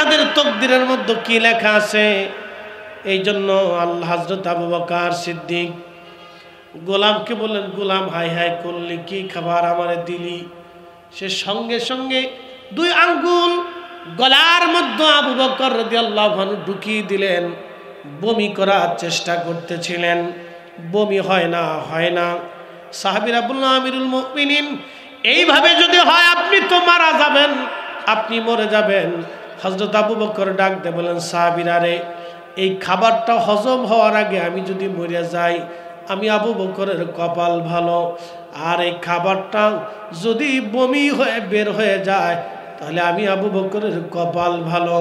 আমাদের তকদিরের মধ্যে কি লেখা আছে। এই জন্য আল্লাহ হযরত আবু বকর সিদ্দিক গোলামকে বললেন, গোলাম হাই হাই করলি, কি খাবার আমারে দিলি? সে সঙ্গে সঙ্গে 2 আঙ্গুল গলার মধ্যে আবু বকর রাদিয়াল্লাহু আনহু ঢুকিয়ে দিলেন। বমি করার চেষ্টা করতেছিলেন, বমি হয় না। সাহাবীরা বললেন, আমিরুল মুমিনিন, এইভাবে যদি হয় আপনি তো মারা যাবেন, আপনি মরে যাবেন। হযরত আবু বকর ডাক দিয়ে বলেন, সাহাবীরা রে, এই খাবারটা হজম হওয়ার আগে আমি যদি মরে যাই, আমি আবু বকরের কপাল ভালো। আর এই খাবারটা যদি বমি হয়ে বের হয়ে যায়, তাহলে আমি আবু বকরের কপাল ভালো।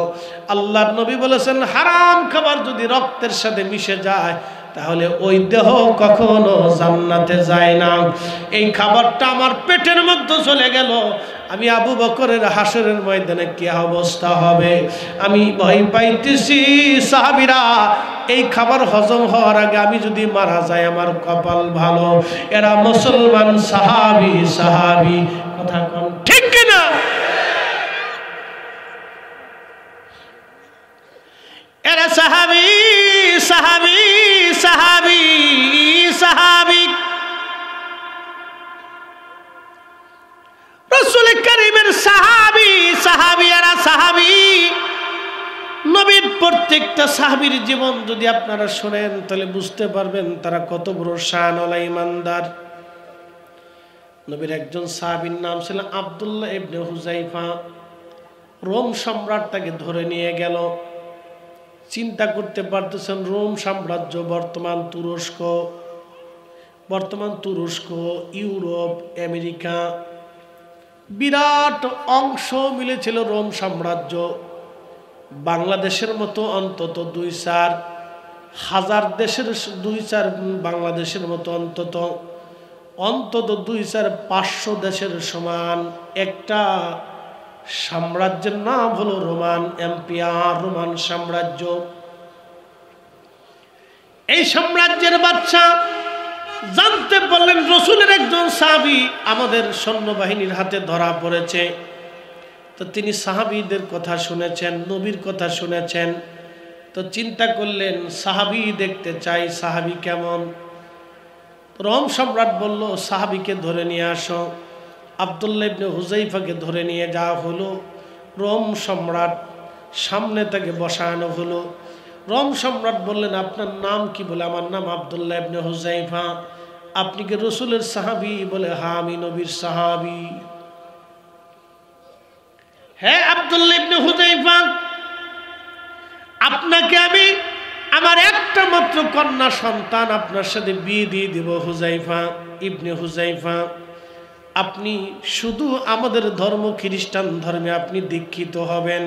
আল্লাহর নবী বলেছেন, হারাম খাবার যদি রক্তের সাথে মিশে যায়, তাহলে ওই দেহ কখনো জান্নাতে যায় না। এই খাবারটা আমার পেটের মধ্যে চলে গেল, আমি আবু বকরের হাসরের ময়দানে কি অবস্থা হবে আমি ভয় পাইতেছি। সাহাবীরা, এই খাবার হজম হওয়ার আগে আমি যদি মারা যাই, আমার কপাল ভালো। এরা মুসলমান সাহাবী, কথা কোন ঠিক কিনা? এরা সাহাবী রাসূল কারীমের সাহাবী, এরা সাহাবী। নবীর প্রত্যেকটা সাহাবীর জীবন যদি আপনারা শুনেন, তাহলে বুঝতে পারবেন তারা কত বড় শানওয়ালা ঈমানদার। নবীর একজন সাহাবীর নাম ছিল আব্দুল্লাহ ইবনে হুযাইফা। রোম সম্রাট তাকে ধরে নিয়ে গেল। চিন্তা করতে পারতেছেন, রোম সাম্রাজ্য বর্তমান তুরস্ক, ইউরোপ, আমেরিকা, বিরাট অংশ মিলেছিল রোম সাম্রাজ্য। বাংলাদেশের মতো অন্তত 2-4 হাজার দেশের 2-4 বাংলাদেশের মতো অন্তত 2-4-500 দেশের সমান একটা সাম্রাজ্যের নাম হলো রোমান এম্পায়ার, রোমান সাম্রাজ্য। এই সাম্রাজ্যের বাদশা জানতে পারলেন রাসূলের একজন সাহাবী আমাদের সৈন্যবাহিনীর হাতে ধরা পড়েছে। তো তিনি সাহাবীদের কথা শুনেছেন, নবীর কথা শুনেছেন। তো চিন্তা করলেন, সাহাবী দেখতে চাই, সাহাবী কেমন। রোম সম্রাট বলল, সাহাবীকে ধরে নিয়ে আসো। আব্দুল্লাহ ইবনে হুযাইফাকে ধরে নিয়ে যাওয়া হলো। রোম সম্রাট সামনে তাকে বসানো হলো। রোম সম্রাট বললেন, আপনার নাম কি? বলে, আমার নাম আব্দুল্লাহ ইবনে হুযাইফা। আপনি কি রাসূলের সাহাবী? বলে, হ্যাঁ, আমি নবীর সাহাবী। হ্যাঁ আব্দুল্লাহ ইবনে হুযাইফা, আপনাকে আমি আমার একটা মাত্র কন্যা সন্তান আপনার সাথে বিয়ে দিয়ে দিব। হুযাইফা ইবনে হুযাইফা, আপনি শুধু আমাদের ধর্ম খ্রিস্টান ধর্মে আপনি দীক্ষিত হবেন,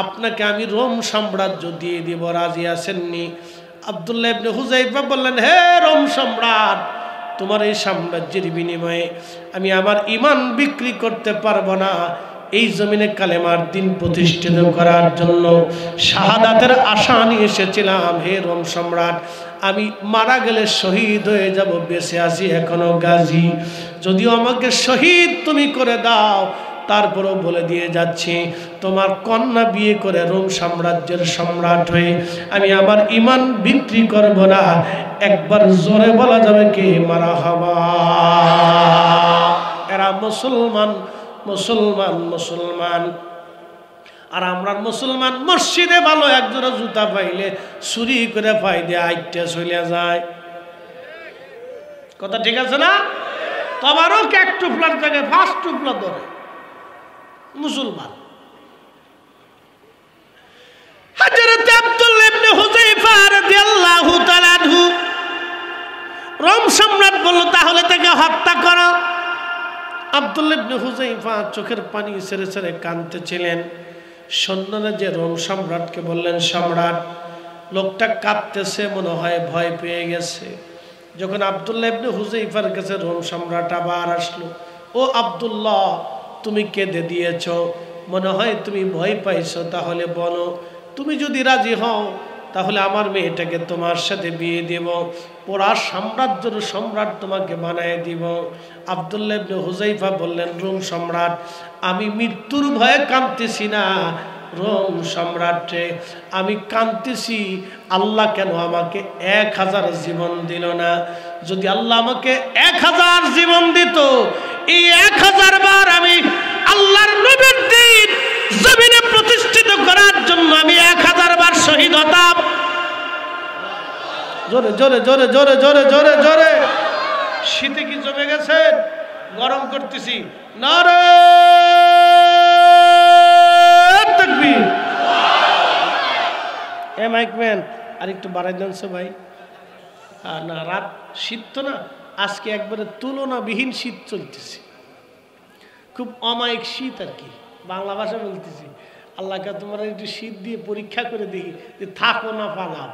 আপনাকে আমি রোম সাম্রাজ্য দিয়ে দিব, রাজি আছেননি? আব্দুল্লাহ ইবনে হুযাইফা বললেন, হে রোম সম্রাট, তোমার এই সাম্রাজ্যের বিনিময়ে আমি আমার ঈমান বিক্রি করতে পারবো না। এই জমিনে কালেমার দিন প্রতিষ্ঠিত করার জন্য শাহাদাতের আশা নিয়ে এসেছিলাম। হে রোম সম্রাট, আমি মারা গেলে শহীদ হয়ে যাব, বেঁচে আছি এখনো গাজী। যদিও আমাকে শহীদ তুমি করে দাও, তারপরও বলে দিয়ে যাচ্ছি, তোমার কন্যা বিয়ে করে রোম সাম্রাজ্যের সম্রাট হয়ে আমি আমার ঈমান বিক্রি করব না। একবার জোরে বলা যাবে কি মারহাবা? এরা মুসলমান। আর আমরা মুসলমান মসজিদে ভালো একজোড়া জুতা পাইলে চুরি করে পাই দিয়ে আইটা চলে যায়। কথা ঠিক আছে না? তোমারও এক টুকলার জায়গায় 5 টুকলা ধরে মুসলমান। হযরত আব্দুল্লাহ ইবনে হুযাইফা রাদিয়াল্লাহু তাআলা আনহু, রোম সম্রাট বলল, তাহলে তাকে হত্যা করো। আব্দুল্লাহ ইবনে হুযাইফা চোখের পানি ছেড়ে ছেড়ে কাঁদতেছিলেন। সৈন্যরা যে রোম সম্রাটকে বললেন, সম্রাট, লোকটা কাঁদতেছে, মনে হয় ভয় পেয়ে গেছে। যখন আব্দুল্লাহ ইবনে হুযাইফার কাছে রোম সম্রাট আবার আসলো, ও আব্দুল্লাহ, তুমি কেঁদে দিয়েছ, মনে হয় তুমি ভয় পাইছো, তাহলে বলো, তুমি যদি রাজি হও তাহলে আমার মেয়েটাকে তোমার সাথে বিয়ে দেব, পুরা সাম্রাজ্যের সম্রাট তোমাকে বানায় দিব। আব্দুল্লাহ ইবনে হুযাইফা বললেন, রোম সম্রাট, আমি মৃত্যুর ভয়ে কাঁদতেছি না, রোম সম্রাটে, আমি কাঁদতেছি আল্লাহ কেন আমাকে 1000 জীবন দিল না। যদি আল্লাহ আমাকে 1000 জীবন দিত, এই 1000 বার আমি আল্লাহর নবীর দ্বীন জমিনে প্রতিষ্ঠিত করার জন্য আমি 1000 বার শহীদ হতাম। জোরে জোরে জোরে জোরে জোরে জোরে জোরে। শীতে কি জমে গেছেন? গরম করতেছি। নারে তাকবীর। এ মাইকম্যান আর একটু বাড়াই দেন ভাই। আর না, রাত শীত তো না, আজকে একবারে তুলনাবিহীন শীত চলতেছে, খুব অমায়িক শীত আর কি, বাংলা ভাষা বলতেছি। আল্লাহকে তোমরা একটু শীত দিয়ে পরীক্ষা করে দেখি যে থাকো না পালাও।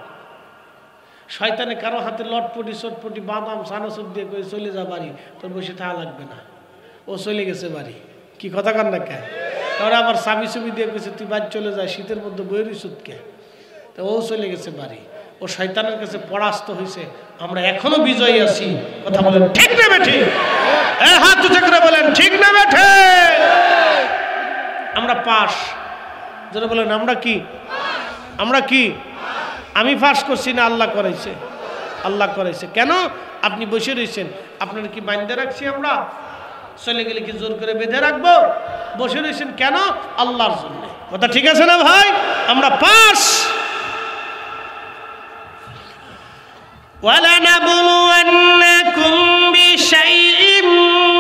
শয়তানে কারো হাতে লটপটি চটপটি বাদাম সানাসুর দিয়ে করে চলে যা বাড়ি, তোর বসে থাকা লাগবে না, ও চলে গেছে বাড়ি। কি কথা কান না কে? তারপরে আবার চাবি চুবি দিয়ে গেছে তুই বাড়ি চলে যায়, শীতের মধ্যে বইয়েরই সুদকে, তো ও চলে গেছে বাড়ি। ও শয়তানের কাছে পরাস্ত হয়েছে, আমরা এখনো বিজয়ী আছি। কথা বলেন ঠিক না বেঠে? হাত উঁচু করে বলেন ঠিক না বেঠে? আমরা পাস। যারা বলেন আমরা কি? আমরা কি? আমি পাস করছি না, আল্লাহ করাইছে। আল্লাহ করাইছে। কেন? আপনি বসে রয়েছেন, আপনার কি বাঁধতে রাখছি আমরা? চলে গেলে কি জোর করে বেঁধে রাখবো? বসে রয়েছেন কেন? আল্লাহর জন্য। কথা ঠিক আছে না ভাই? আমরা পাস। وَلَنَبْلُوَنَّكُمْ بِشَيْءٍ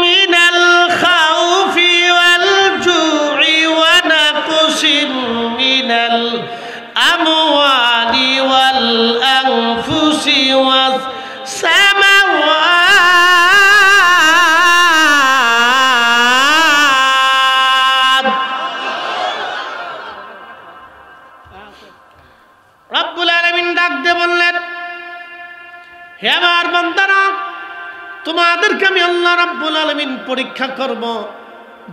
مِّنَ الْخَوْفِ وَالْجُوعِ وَنَقْصٍ مِّنَ الْأَمْوَالِ وَالْأَنفُسِ وَالثَّمَرَاتِ। রব্বুল আলামিন ডাক দিয়ে বললেন, হে আমার বান্দারা, তোমাদেরকে আমি আল্লাহ রাব্বুল আলামিন পরীক্ষা করব,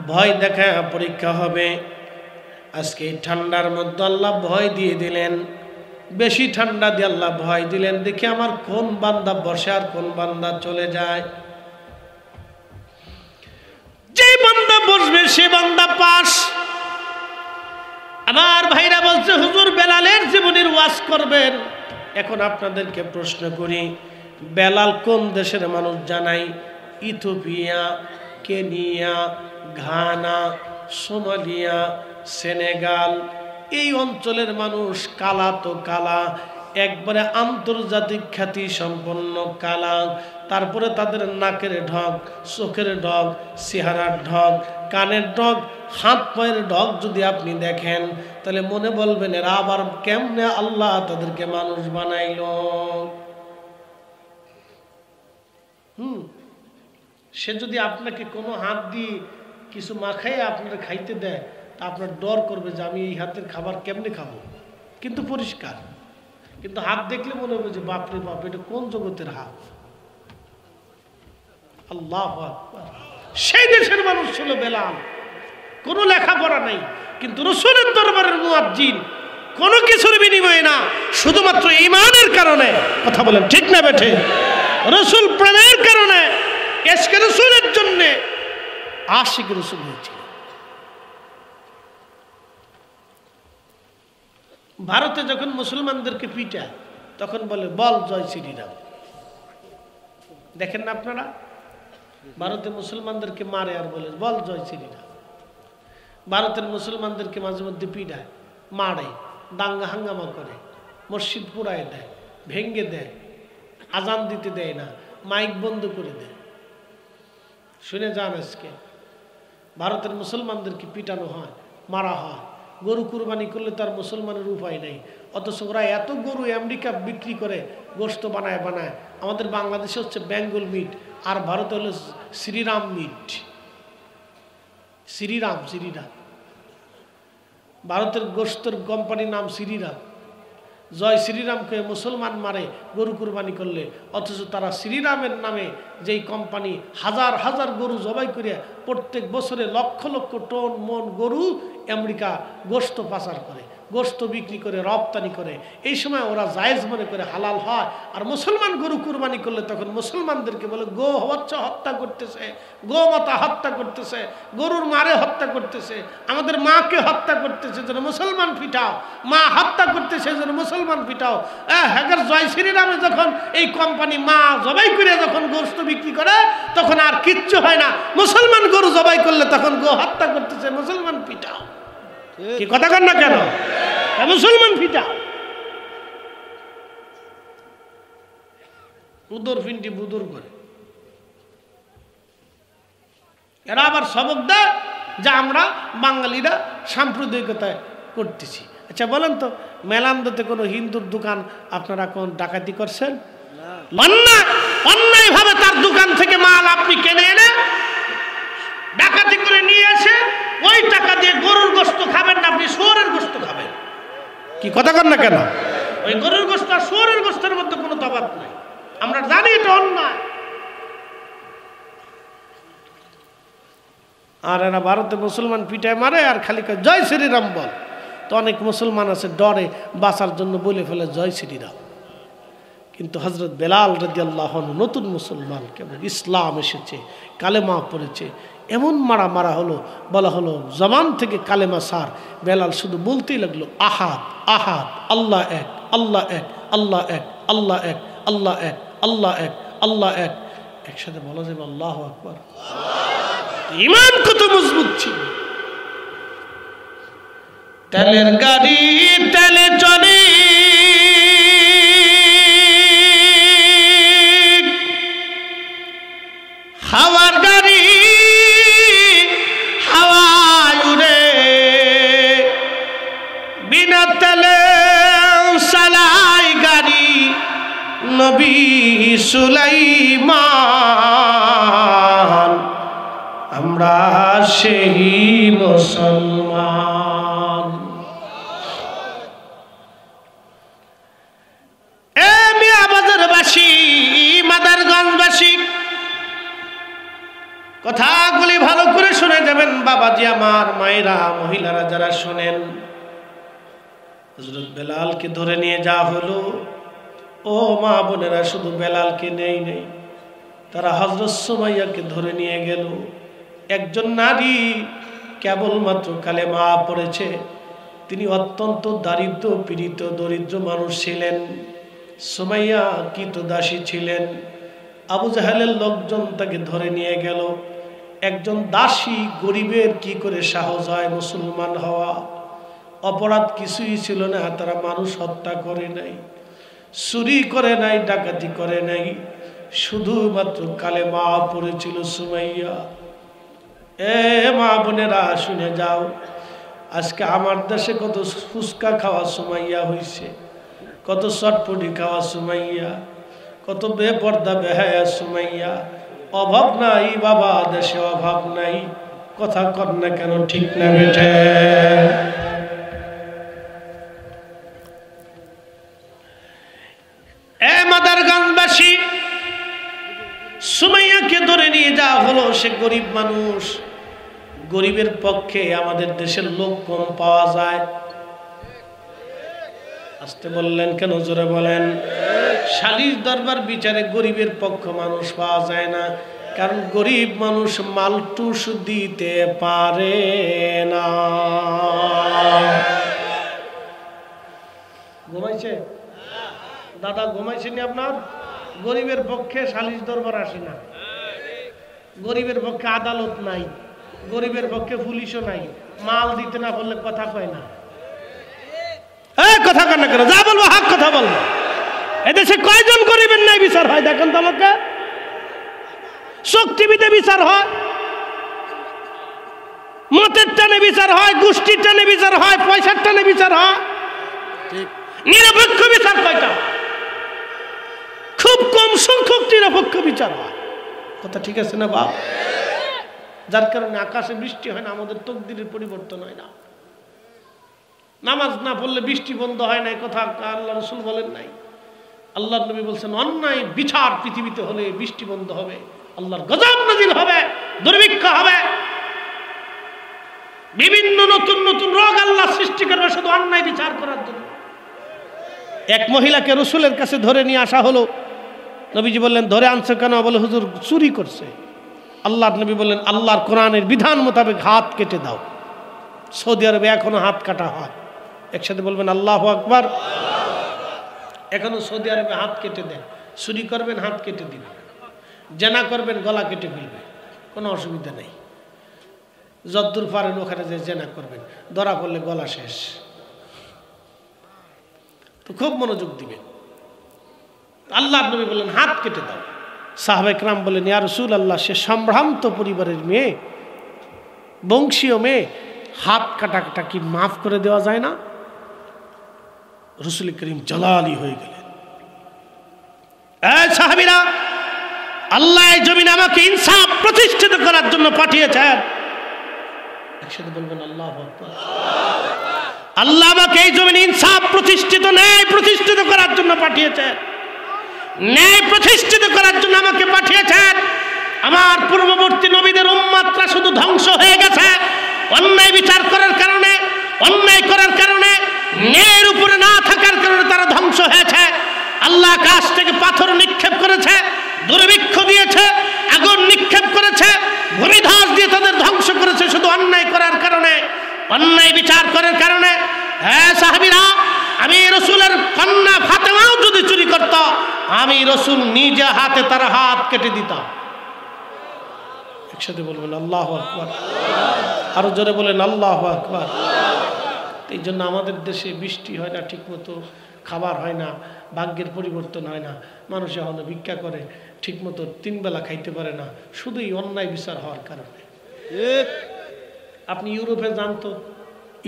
ভয় দেখা পরীক্ষা হবে। আজকে ঠান্ডার মধ্যে আল্লাহ ভয় দিয়ে দিলেন, বেশি ঠান্ডা দিয়ে আল্লাহ ভয় দিলেন। দেখি আমার কোন বান্দা বসে আর কোন বান্দা চলে যায়। যে বান্দা বসবে সে বান্দা পাস। আমার ভাইরা বলছে হুজুর বেলালের জীবনের ওয়াজ করবেন। এখন আপনাদেরকে প্রশ্ন করি, বেলাল কোন দেশের মানুষ জানাই? Ethiopia, Kenya, Ghana, Somalia, Senegal, এই অঞ্চলের মানুষ। কালা তো কালা, একবারে আন্তর্জাতিক খ্যাতি সম্পন্ন কালা। তারপরে তাদের নাকের ঢক, চোখের ঢক, চেহারার ঢক, কানের ঢক, হাত পায়ের ঢক যদি আপনি দেখেন তাহলে মনে বলবেন এরা আবার কেমনে আল্লাহ তাদেরকে মানুষ বানাইল। সে যদি আপনাকে কোনো হাত দিয়ে কিছু মাখাই আপনার খাইতে দেয় তা আপনার ডর করবে যে আমি এই হাতের খাবার কেমনে খাবো, কিন্তু পরিষ্কার। কিন্তু হাত দেখলে মনে হবে যে বাপরে বাপ, এটা কোন জগতের হাত। আল্লাহু আকবার। সেই দেশের মানুষ ছিল বেলাল। কোনো লেখাপড়া নেই, কিন্তু রাসূলের দরবারের মুয়াজ্জিন, কোনো কিছুর বিনিময়ে না, শুধুমাত্র ঈমানের কারণে। কথা বলেন ঠিক না বেঠে? রাসূল প্রেমের কারণে, ইশকে রাসূলের জন্য আশিক রাসূল হয়েছিল। ভারতে যখন মুসলমানদেরকে পিটায় তখন বলে বল জয় শ্রীরাম। দেখেন না আপনারা, ভারতে মুসলমানদেরকে মারে আর বলে বল জয় শ্রীরাম। ভারতের মুসলমানদেরকে মাঝে মধ্যে পিটায়, মারে, দাঙ্গা হাঙ্গামা করে, মসজিদ পুড়ায় দেয়, ভেঙ্গে দেয়, আজান দিতে দেয় না, মাইক বন্ধ করে দেয়। শুনে যান, আজকে ভারতের মুসলমানদেরকে পিটানো হয়, মারা হয়। গরু কুরবানি করলে তার মুসলমানের উপায় নেই, অথচ ওরা এত গরু আমেরিকা বিক্রি করে, গোশত বানায় বানায়। আমাদের বাংলাদেশে হচ্ছে বেঙ্গল মিট, আর ভারতে হলো শ্রীরাম মিট। শ্রীরাম, শ্রীরাম। ভারতের গোশতের কোম্পানির নাম শ্রীরাম। জয় শ্রীরামকে মুসলমান মারে গরু কুরবানি করলে, অথচ তারা শ্রীরামের নামে যেই কোম্পানি হাজার হাজার গরু জবাই করে প্রত্যেক বছরে লক্ষ লক্ষ টন মন গরু আমেরিকা গোশত পাচার করে। গোশত বিক্রি করে রপ্তানি করে, এই সময় ওরা জায়েজ মনে করে হালাল হয়। আর মুসলমান গরু কুরবানি করলে তখন মুসলমানদেরকে বলে গো হত্যা করতেছে, গো মাতা হত্যা করতেছে, গরুর মারে হত্যা করতেছে, আমাদের মাকে হত্যা করতেছে যেন মুসলমান পিটাও, মা হত্যা করতেছে যেন মুসলমান পিটাও। হ্যাঁ, জয় শ্রীরামে যখন এই কোম্পানি মা জবাই করে যখন গোশত বিক্রি করে তখন আর কিচ্ছু হয় না, মুসলমান গরু জবাই করলে তখন গো হত্যা করতেছে, মুসলমান পিটাও। কি কথা কন না কেন? মুসলমান পিটাও। উদর ফিনটি বুদুর করে এরা আবার সবক দেয় যে আমরা বাঙালিরা সাম্প্রদায়িকতায় করতেছি। আচ্ছা বলেন তো, মেলান্দতে কোনো হিন্দুর দোকান আপনারা কোন ডাকাতি করছেন? অন্যায় ভাবে তার দোকান থেকে মাল আপনি কিনে এনে ডাকাতি করে নিয়ে এসে ওই টাকা দিয়ে গরুর গোশত খাবেন না, আপনি শুয়োরের গোশত খাবেন। কি কথা কন না কেন? ওই গরুর গোশত আর শুয়োরের গোশতের মধ্যে কোনো তফাৎ নাই, আমরা জানি এটা অন্যায়। আর এরা ভারতে মুসলমান পিটায় মারে আর খালি জয় শ্রীরাম বল। তো অনেক মুসলমান আছে ডরে বাঁচার জন্য বলে ফেলে জয় শ্রীরাম। কিন্তু হযরত বেলাল রাদিয়াল্লাহু আনহু নতুন মুসলমান, কেবল ইসলাম এসেছে, কালেমা পড়েছে, এমন মারা হলো, বলা হলো জবান থেকে কালেমা সার। বেলাল শুধু বলতেই লাগলো আহাদ আহাদ, আল্লাহ এক, আল্লাহ এক, আল্লাহ এক, আল্লাহ এক, আল্লাহ এক, আল্লাহ এক, আল্লাহ এক। একসাথে বলা যাবে আল্লাহু আকবার। ঈমান কত মজবুত ছিল। তেলের গাড়ি তেলে চলে, হাওয়ার গাড়ি হাওয়ায় উড়ে, বিনা তেলে চালাই গাড়ি নবী সুলাইমান। আমরা সেই মুসলমান। এ মিয়াবাজারবাসী, মাদারগঞ্জবাসী, কথাগুলি ভালো করে শুনে যাবেন বাবাজি আমার, মায়েরা, মহিলারা যারা শোনেন। হযরত বেলালকে ধরে নিয়ে যাওয়া হলো। ও মা বোনেরা, শুধু বেলালকে নেই, তারা হযরত সুমাইয়াকে ধরে নিয়ে গেল। একজন নারী কেবলমাত্র কালেমা পড়েছে, তিনি অত্যন্ত দারিদ্র পীড়িত দরিদ্র মানুষ ছিলেন। সুমাইয়া কৃতদাসী ছিলেন। আবু জাহেলের লোকজন তাকে ধরে নিয়ে গেল। একজন দাসী গরিবের কি করে সাহস হয় মুসলমান হওয়া? অপরাধ কিছুই ছিল না, তারা মানুষ হত্যা করে নাই, চুরি করে নাই, ডাকাতি করে নাই, শুধুমাত্র কালেমা পড়েছিল সুমাইয়া। এ মা বোনেরা শুনে যাও, আজকে আমার দেশে কত ফুচকা খাওয়া সুমাইয়া হয়েছে, কত চটপটি খাওয়া সুমাইয়া, কত বেপর্দা বেহায়া সুমাইয়া। অভাব নাই বাবা, দেশে অভাব নাই। কথা কর না কেন, ঠিক না বেঠে? এ মাদারগঞ্জবাসী, সুমাইয়াকে ধরে নিয়ে যাওয়া হলো। সে গরিব মানুষ, গরিবের পক্ষে আমাদের দেশের লোক কম পাওয়া যায়। আসতে বললেন কেন? জোরে বলেন। সালিশ দরবার বিচারে গরিবের পক্ষ মানুষ পাওয়া যায় না, কারণ গরিব মানুষ মালটুস দিতে পারে না। ঘুমাইছে দাদা? ঘুমাইছেনি আপনার? গরিবের পক্ষে সালিশ দরবার আসে না, গরিবের পক্ষে আদালত নাই, গরিবের পক্ষে পুলিশও নাই। মাল দিতে না বললে কথা কয় না। কথা কয় না কেন? যা বলবো হক কথা বলবো। এদেশে কয়জন গরিবের নাই বিচার হয় দেখেন তো আমাকে? চোখ টিভিতে বিচার হয়, মতের টানে বিচার হয়, গোষ্ঠীর টানে বিচার হয়, পয়সার টানে বিচার হয়। নিরপেক্ষ বিচার কয়টা? খুব কম সংখ্যক নিরপেক্ষ বিচার হয়। কথা ঠিক আছে না বাপ? যার কারণে আকাশে বৃষ্টি হয় না, আমাদের তকদিরের পরিবর্তন হয় না। নামাজ না পড়লে বৃষ্টি বন্ধ হয় না, কথা আল্লাহ রাসূল বলেন নাই। আল্লাহ নবী বলছেন অন্যায় বিচার পৃথিবীতে হলে বৃষ্টি বন্ধ হবে, আল্লাহর গজব নাযিল হবে, দুর্ভিক্ষ হবে, বিভিন্ন নতুন নতুন রোগ আল্লাহ সৃষ্টি করবে শুধু অন্যায় বিচার এক মহিলাকে রসুলের কাছে ধরে নিয়ে আসা হলো। নবীজি বললেন, ধরে আনছো কেন? বলে, হুজুর চুরি করছে। আল্লাহর নবী বললেন, আল্লাহর কোরআনের বিধান মোতাবেক হাত কেটে দাও। সৌদি আরবে এখনো হাত কাটা হয়। একসাথে বলবেন আল্লাহু আকবার। এখনো সৌদি আরবে হাত কেটে দেয়। চুরি করবেন, হাত কেটে দিবেন। জেনা করবেন, গলা কেটে ফেলবে, কোনো অসুবিধা নেই। যদ্দূর পারেন ওখানে যে জেনা করবেন, ধরা পড়লে গলা শেষ। তো খুব মনোযোগ দিবেন। আল্লাহর নবী বললেন, হাত কেটে দাও। সাহাবা একরাম বললেন, ইয়া রাসূলুল্লাহ, সে সম্ভ্রান্ত পরিবারের মেয়ে, বংশীয় মেয়ে, হাত কাটাটা কি মাফ করে দেওয়া যায় না? রাসূল করিম জালালি হয়ে গেলেন। এই সাহাবীরা, আল্লাহ এই জমিনে আমাকে ইনসাফ প্রতিষ্ঠিত করার জন্য পাঠিয়েছেন। একসাথে বলবেন আল্লাহু আকবার। আল্লাহ আমাকে এই জমিনে ইনসাফ প্রতিষ্ঠিত, ন্যায় প্রতিষ্ঠিত করার জন্য পাঠিয়েছেন। ন্যায় প্রতিষ্ঠিত করার জন্য আমাকে পাঠিয়েছেন। আমার পূর্ববর্তী নবীদের উম্মতরা শুধু ধ্বংস হয়ে গেছে অন্যায় বিচার করার কারণে, অন্যায় করার কারণে, ন্যায়ের উপরে না থাকার কারণে তারা ধ্বংস হয়েছে। আল্লাহ আকাশ থেকে পাথর নিক্ষেপ করেছে, দুর্ভিক্ষ দিয়েছে, আগুন নিক্ষেপ করেছে, ভূমিধস দিয়ে তাদের ধ্বংস করেছে শুধু অন্যায় করার কারণে, অন্যায় বিচার করার কারণে। হ্যাঁ সাহাবীরা, আমি রাসূলের কন্যা ফাতেমাও যদি চুরি করত, আমি রাসূল নিজে হাতে তার হাত কেটে দিতাম। একসাথে বলবেন আল্লাহু আকবার। আরো জোরে বলেন আল্লাহু আকবার। এই জন্য আমাদের দেশে বৃষ্টি হয় না ঠিক মতো, খাবার হয় না, ভাগ্যের পরিবর্তন হয় না, মানুষ এখন ভিক্ষা করে, ঠিক মতো 3 বেলা খাইতে পারে না, শুধুই অন্যায় বিচার হওয়ার কারণে। আপনি ইউরোপে যান তো,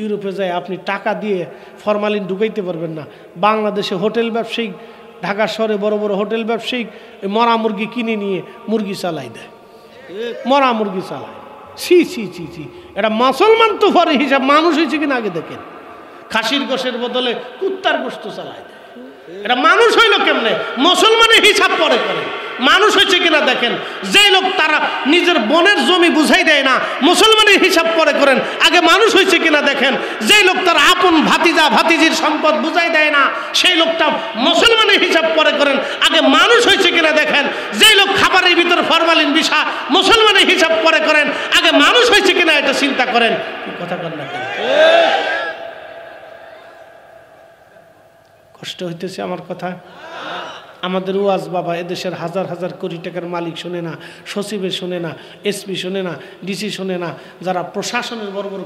ইউরোপে যায় আপনি টাকা দিয়ে ফরমালিন ঢুকাইতে পারবেন না। বাংলাদেশে হোটেল ব্যবসায়িক, ঢাকা শহরে বড় বড় হোটেল ব্যবসায়িক মরা মুরগি কিনে নিয়ে মুরগি চালাই দেয়, মরা মুরগি চালায়। ছি ছি ছি ছি, এটা মুসলমান তো পরে হিসাব, মানুষ হয়েছে কিনা আগে দেখেন। খাসির গোশের বদলে কুত্তার গোশত চালায় দেয়। এটা মানুষ হইল কেমনে? মুসলমানের হিসাব পরে করে। মানুষ হয়েছে কিনা দেখেন। যে লোক তারা নিজের বোনের জমি বুঝাই দেয় না, মুসলমানের হিসাব পরে করেন, আগে মানুষ হয়েছে কিনা দেখেন। যে লোক তার আপন ভাতিজা ভাতিজির সম্পদ বুঝাই দেয় না, সেই লোকটা মুসলমানের হিসাব পরে করেন, আগে মানুষ হয়েছে কিনা দেখেন। যে লোক খাবারের ভিতর ফরমালিন মিশা, মুসলমানের হিসাব পরে করেন, আগে মানুষ হয়েছে কিনা এটা চিন্তা করেন। কি কথা কর না কেন? কষ্ট হইতেছে আমার কথা। আমাদের ওয়াজ বাবা এদেশের হাজার হাজার কোটি টাকার মালিক শোনে না, সচিবের শোনে না, এসপি শোনে না, ডিসি শোনে না, যারা প্রশাসনের বড় বড়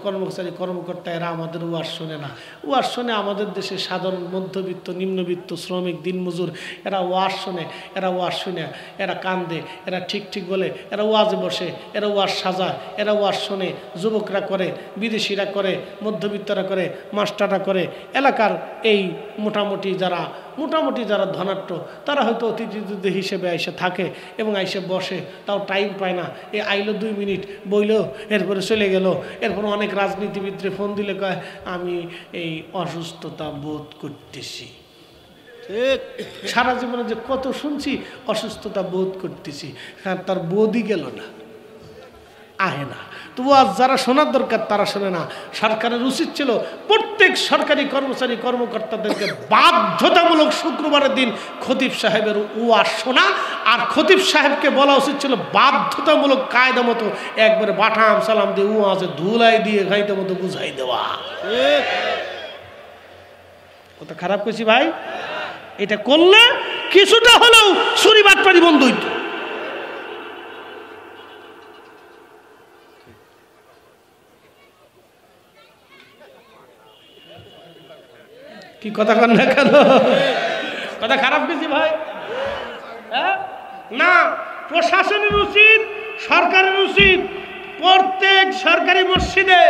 কর্মচারী কর্মকর্তা, এরা আমাদের ওয়াজ শোনে না। ওয়াজ শোনে আমাদের দেশে সাধারণ মধ্যবিত্ত, নিম্নবিত্ত, শ্রমিক, দিনমজুর, এরা ওয়াজ শোনে। এরা ওয়াজ শুনে এরা কান্দে, এরা ঠিক ঠিক বলে, এরা ওয়াজে বসে, এরা ওয়াজ সাজায়, এরা ওয়াজ শোনে। যুবকরা করে, বিদেশিরা করে, মধ্যবিত্তরা করে, মাস্টাররা করে। এলাকার এই মোটামুটি যারা ধনাঢ্য, তারা হয়তো অতিথি হিসেবে আইসে থাকে এবং আইসে বসে, তাও টাইম পায় না। এ আইলো 2 মিনিট বইল, এরপরে চলে গেল। এরপর অনেক রাজনীতিবিদরে ফোন দিলে কয়, আমি এই অসুস্থতা বোধ করতেছি। সারা জীবনে যে কত শুনছি, অসুস্থতা বোধ করতেছি, তার বোধই গেল না, আহে না। তো আজ যারা শোনার দরকার তারা শোনে না। সরকারের উচিত ছিল প্রত্যেক সরকারি কর্মচারী কর্মকর্তাদেরকে বাধ্যতামূলক শুক্রবারের দিন খতিব সাহেবের ওয়াজ শোনা, আর খতিব সাহেবকে বলা উচিত ছিল বাধ্যতামূলক কায়দা মতো একবারে বাটাম সালাম দিয়ে ওয়াজে ধুলাই দিয়ে গাইতে মতো বুঝাই দেওয়া। কথা খারাপ করছি ভাই? এটা করলে কিছুটা হলেও চুরি বাটপারি বন্ধ হইত। কি কথা কন না কেন? কথা খারাপ কিছু ভাই? হ্যাঁ না, প্রশাসনের উচিত, সরকারের উচিত প্রত্যেক সরকারি মসজিদে,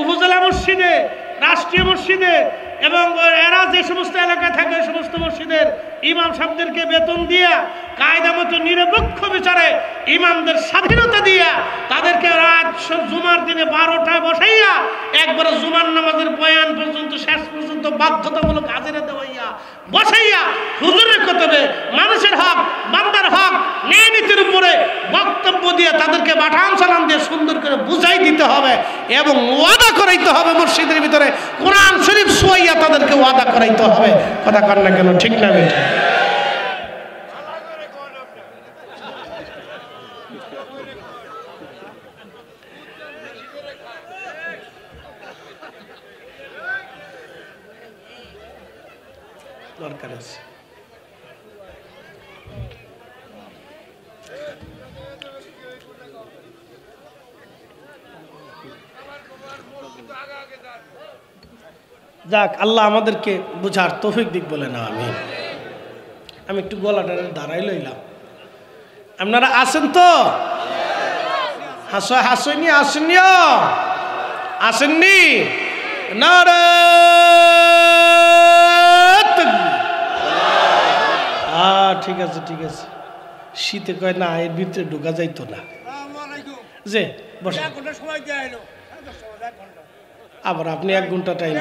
উপজেলা মসজিদে, রাষ্ট্রীয় মসজিদে এবং এরা যে সমস্ত এলাকায় থাকে ওই সমস্ত মসজিদের ইমাম সাহেবদেরকে বেতন দিয়া, কায়দা মতো নিরপেক্ষ বিচারে ইমামদের স্বাধীনতা দিয়া, তাদেরকে রাত জুমার দিনে 12টায় বসাইয়া একবারে জুমার নামাজের বয়ান পর্যন্ত শেষ পর্যন্ত বাধ্যতামূলক হাজিরা দেওয়াইয়া বসাইয়া হুজুরের কতবে মানুষের হক, বান্দার হক, নীতির উপরে বক্তব্য দিয়ে তাদেরকে বাঠান সালাম দিয়ে সুন্দর করে বুঝাই দিতে হবে এবং ওয়াদা করাইতে হবে মসজিদের ভিতরে কোরআন শরীফ শোয়াইয়া তাদেরকে ওয়াদা করাইতে হবে। কথা কর না কেন, ঠিক না বেটা? দরকার আছে। যাক, আল্লাহ আমাদেরকে বুঝার তৌফিক দিক বলে না। আমি একটু গলাটা দাঁড়াই লইলাম। আপনারা আছেন তো? হাসনি আসেননি আসেননি? নারে ঠিক আছে ঠিক আছে। শীতে কয় না এর ভিতরে ঢোকা যাইতো না। যে বসে আবার আপনি 1 ঘন্টা টাইম,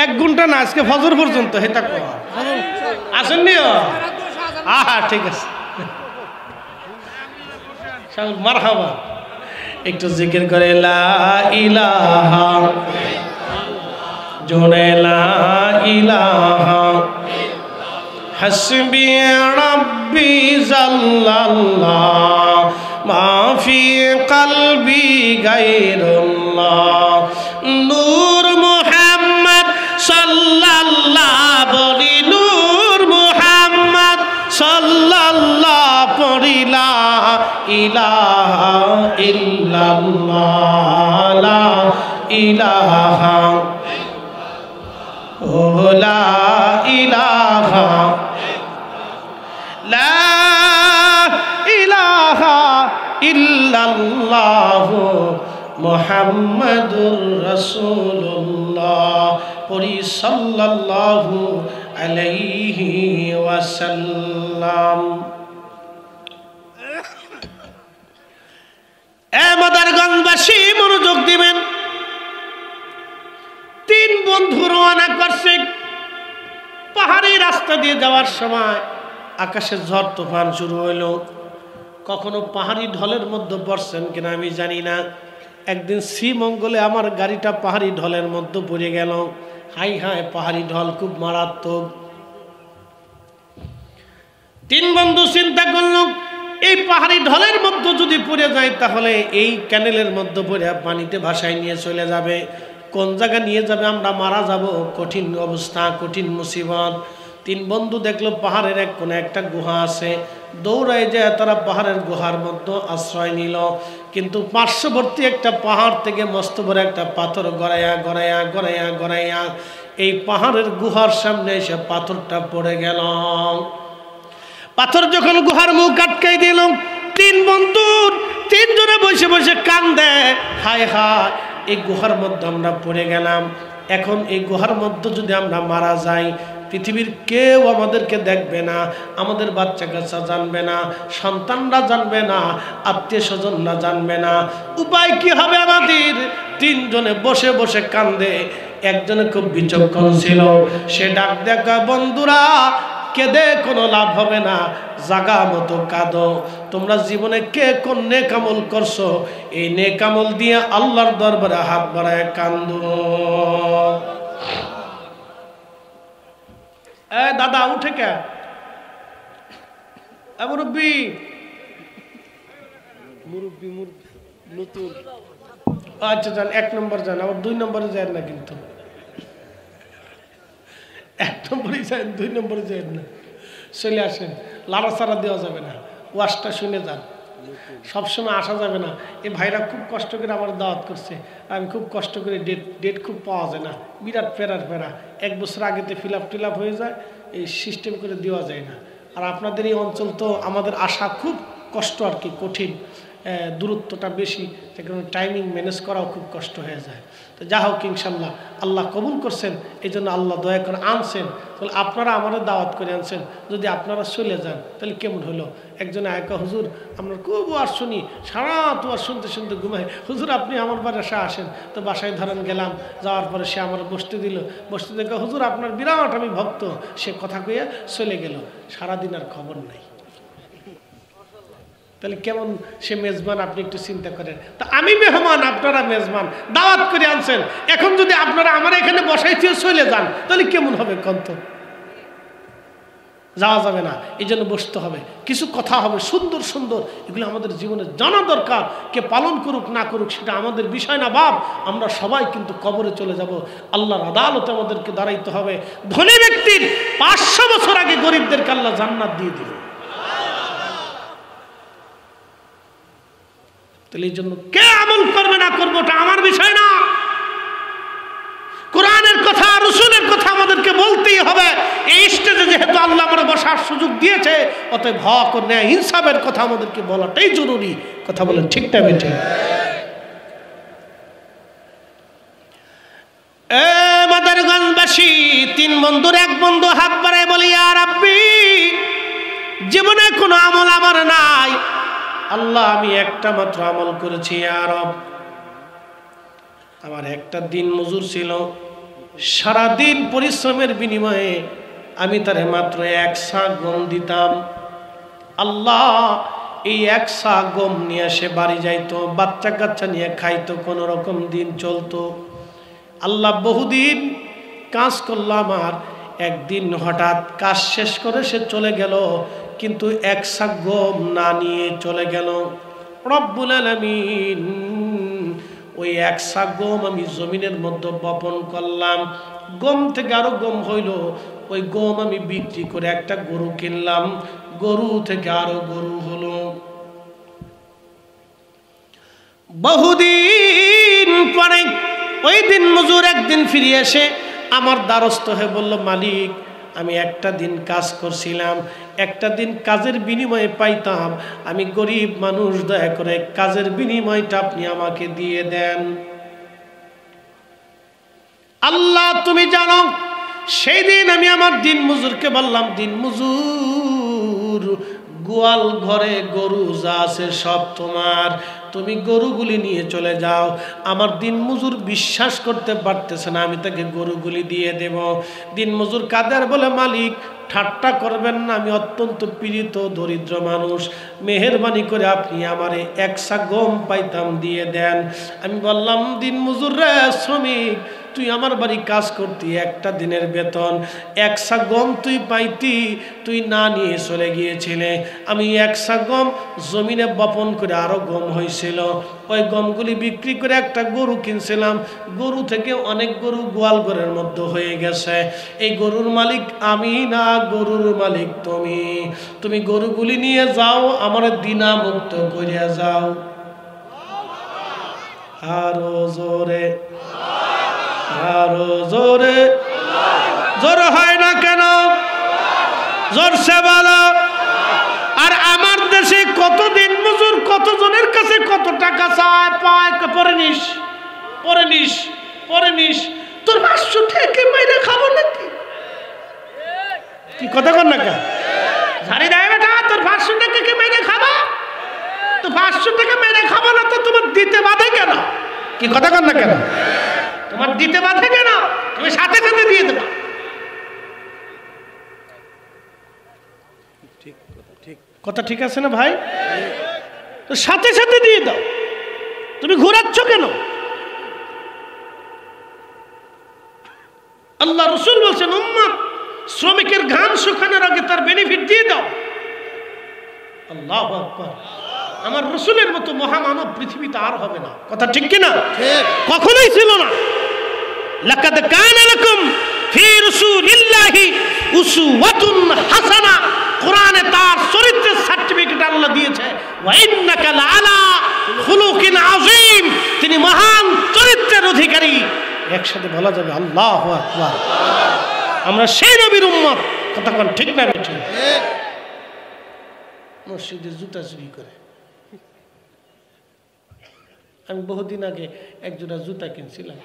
1 ঘন্টা না, আজকে ফজর পর্যন্ত হেতা আসেননি? ঠিক আছে, মারহাবা। একটু জিকির করে লা ইলাহা, জোরে লা ইলাহা হাসবি রাব্বি জাল্লাল্লাহ মা ফি কলবি গায়রুল্লাহ নূর মুহাম্মদ সাল্লাল্লাহ বলি নূর মুহাম্মদ সাল্লাল্লাহ পড়ি লা ইলাহা ইল্লাল্লাহ লা ইলাহা ও লা ইলাহা লা ইলাহা ইল্লাল্লাহ মুহাম্মাদুর রাসূলুল্লাহ পড়ি সাল্লাল্লাহু আলাইহি ওয়াসাল্লাম। মাদারগঞ্জবাসী মনোযোগ দিবেন। 3 বন্ধু রওনা করছে। পাহাড়ি রাস্তা দিয়ে যাওয়ার সময় আকাশে ঝড় তুফান শুরু হইল। কখনো পাহাড়ি ঢলের মধ্যে পড়ছেন কিনা আমি জানি না। একদিন শ্রীমঙ্গলে আমার গাড়িটা পাহাড়ি ঢলের মধ্যে পড়ে গেল। হাই হাই, পাহাড়ি ঢল খুব মারাত্মক। 3 বন্ধু চিন্তা করল এই পাহাড়ি ঢলের মধ্যে যদি পড়ে যায় তাহলে এই ক্যানেলের মধ্যে পড়ে পানিতে ভাসায় নিয়ে চলে যাবে। কোন জায়গা নিয়ে যাবে, আমরা মারা যাব। কঠিন অবস্থা, কঠিন মুসিবত। 3 বন্ধু দেখলো পাহাড়ের এক কোণে একটা গুহা আছে। দৌড়ায় যায় তারা পাহাড়ের গুহার মধ্যে আশ্রয় নিল। কিন্তু পার্শ্ববর্তী একটা পাহাড় থেকে মস্ত বড় একটা পাথর গড়াইয়া গড়াইয়া গড়াইয়া গড়াইয়া এই পাহাড়ের গুহার সামনে এসে পাথরটা পড়ে গেল। পাথর যখন গুহার মুখ আটকাই দিল, 3 বন্ধু 3 জনে বসে বসে কান্দে, হায় হায় এই গুহার মধ্যে আমরা পড়ে গেলাম। এখন এই গুহার মধ্যে যদি আমরা মারা যাই, পৃথিবীর কেউ আমাদেরকে দেখবে না, আমাদের বাচ্চা কাচ্চা জানবে না, সন্তানরা জানবে না, আত্মীয় স্বজনরা জানবে না। উপায় কি হবে আমাদের? 3 জনে বসে বসে কান্দে। একজনে খুব বিচক্ষণ ছিল, সে ডাক দেখা, বন্ধুরা কেঁদে কোনো লাভ হবে না, জাগা মতো কাঁদো। তোমরা জীবনে কে কোন নেক আমল করছো, এই নেক আমল দিয়ে আল্লাহর দরবারে হাত বাড়ায় কান্দো। দাদা উঠে কে মুরব্বী মুরব্বী নতুন, আচ্ছা যান 1 নম্বর যান, আবার 2 নম্বরে যায় না। কিন্তু 1 নম্বরে যান, 2 নম্বরে যায় না। চলে আসেন, লাড়াচাড়া দেওয়া যাবে না, ওয়াজটা শুনে যান। সবসময় আসা যাবে না। এই ভাইরা খুব কষ্ট করে আমার দাওয়াত করছে, আমি খুব কষ্ট করে ডেট খুব পাওয়া যায় না, বিরাট ফেরা 1 বছর আগেতে ফিল আপ হয়ে যায়, এই সিস্টেম করে দেওয়া যায় না। আর আপনাদের এই অঞ্চল তো আমাদের আসা খুব কষ্ট আর কি, কঠিন, দূরত্বটা বেশি, সে কারণে টাইমিং ম্যানেজ করাও খুব কষ্ট হয়ে যায়। তো যা হোক ইনশাল্লাহ আল্লাহ কবুল করছেন, এই জন্য আল্লাহ দয়া করে আনছেন। তাহলে আপনারা আমাদের দাওয়াত করে আনছেন, যদি আপনারা চলে যান তাহলে কেমন হলো? একজনে আয়কা, হুজুর আমরা খুব আর শুনি, সারা তো আর শুনতে শুনতে ঘুমাই, হুজুর আপনি আমার বাসায় আসেন। তো বাসায় ধরেন গেলাম, যাওয়ার পরে সে আমার বসতে দিল, বসতে দেখে হুজুর আপনার বিরাট আমি ভক্ত, সে কথা কইয়া চলে গেল, সারাদিন আর খবর নাই। তাহলে কেমন সে মেজবান আপনি একটু চিন্তা করেন। তা আমি মেহমান, আপনারা মেজবান, দাওয়াত করে আনছেন, এখন যদি আপনারা আমার এখানে বসাইতে চলে যান তাহলে কেমন হবে কন্ত? যাওয়া যাবে না, এই জন্য বসতে হবে, কিছু কথা হবে সুন্দর সুন্দর, এগুলো আমাদের জীবনে জানা দরকার। কে পালন করুক না করুক সেটা আমাদের বিষয় না বাপ, আমরা সবাই কিন্তু কবরে চলে যাব, আল্লাহর আদালতে আমাদেরকে দাঁড়াইতে হবে। ধনী ব্যক্তির 500 বছর আগে গরিবদেরকে আল্লাহ জান্নাত দিয়ে দিল। তাহলে এই জন্য কে আমল করবে না করবে ওটা আমার বিষয় না, কোরআনের কথা রাসূলের কথা আমাদেরকে বলতেই হবে। এই স্টেজে যেহেতু আল্লাহ আমরা বসার সুযোগ দিয়েছে, অতএব হক ও ন্যায় ইনসাফের কথা আমাদেরকে বলাটাই জরুরি। কথা বলেন ঠিক না বেঠিক? এ মাদারগঞ্জবাসী, 3 বন্ধুর এক বন্ধু হাত বাড়ায় বলি, ইয়া রাব্বি, জীবনে কোনো আমল আমার নাই, আল্লাহ আমি একটা মাত্র আমল করেছি, ইয়া রব। আমার একটা দিন মজুর ছিল, সারাদিন পরিশ্রমের বিনিময়ে আমি তারে মাত্র 1 সা গম দিতাম। আল্লাহ এই 1 সা গম নিয়ে সে বাড়ি যাইতো, বাচ্চা কাচ্চা নিয়ে খাইতো, কোনো রকম দিন চলতো। আল্লাহ বহুদিন কাজ করলাম, আর একদিন হঠাৎ কাজ শেষ করে সে চলে গেল, কিন্তু 1 সা গম না নিয়ে চলে গেল। রব্বুল আলামিন ওই 1 সা গম আমি জমিনের মধ্যে বপন করলাম, গম থেকে আরো গম হইল, ওই গম আমি বিক্রি করে একটা গরু কিনলাম, গরু থেকে আরো গরু হলো। বহুদিন পরে ওই দিন মজুর একদিন ফিরে এসে আমার দ্বারস্থ হয়ে বলল, মালিক আমি একটা দিন কাজ করছিলাম, একটা দিন কাজের বিনিময়ে পাইতাম, আমি গরিব মানুষ, দয়া করে কাজের বিনিময়টা আপনি আমাকে দিয়ে দেন। আল্লাহ তুমি জানো, সেই দিন আমি আমার দিন মজুরকে বললাম, দিন মজুর, গোয়াল ঘরে গরু যা আছে সব তোমার, তুমি গরুগুলি নিয়ে চলে যাও। আমার দিন মজুর বিশ্বাস করতে পারতেছে না, আমি তাকে গরুগুলি দিয়ে দেব। দিন মজুর কাদের বলে, মালিক ঠাট্টা করবেন না, আমি অত্যন্ত পীড়িত দরিদ্র মানুষ, মেহেরবানি করে আপনি আমারে 1 সা গম পাইতাম দিয়ে দেন। আমি বললাম, দিন মজুর রে, শ্রমিক, তুই আমার বাড়ি কাজ করতি, একটা দিনের বেতন 1 সা গম তুই পাইতি, তুই না নিয়ে চলে গিয়েছিলে। আমি 1 সা গম জমিনে বপন করে আরো গম হয়েছিল, ওই গমগুলি বিক্রি করে একটা গরু কিনছিলাম, গরু থেকে অনেক গরু গোয়াল ঘরের মধ্যে হয়ে গেছে। এই গরুর মালিক আমি না, গরুর মালিক তুমি। তুমি গরুগুলি নিয়ে যাও, আমার দিনা মুক্ত করিয়া যাও। আরো জোরে, আরো জোরে, জোর হয় না কেন? জোরসে বলো। আর আমার দেশে কতদিন মজুর কতজনের কাছে কত টাকা চায়, পায়, পরে নিস, পরে নিস, পরে নিস। তোর 500 টাকা মাইরে খাবো নাকি? কি কথা কর না কেন? ঝাড়ি দেয় বেটা, তোর 500 টাকা কে মাইরে খাবা? তো 500 টাকা মেরে খাবো না তো তোমার দিতে বাধে কেন? কি কথা কর না কেন? তোমার দিতে বাধে কেন? তুমি সাথে সাথে দিয়ে দেবা। কথা ঠিক আছে না ভাই? তো সাথে সাথে দিয়ে দাও, তুমি ঘোরাচ্ছ কেন? আল্লাহ রাসূল বলছেন, উম্মত শ্রমিকের ঘাম শুকানোর আগে তার বেনিফিট দিয়ে দাও। আল্লাহু আকবার। আমার রাসূলের মতো মহামানব পৃথিবীতে আর হবে না। কথা ঠিক কি না? কখনোই ছিল না। লাকাদ কানা লাকুম ফি রাসূলিল্লাহি উসওয়াতুন হাসানা। কোরআনে তার চরিত্রের সার্টিফিকেট আল্লাহ দিয়েছে। ওয়া ইন্নাকা লাআলা খুলুকিন আযীম। তিনি মহান চরিত্রের অধিকারী। একসাথে বলা যাবে আল্লাহু আকবার। আমরা সেই নবীর উম্মত। কথা কোন ঠিক না বেঠিক? মসজিদে জুতা চুরি করে। আমি বহুদিন আগে একজোড়া জুতা কিনছিলাম,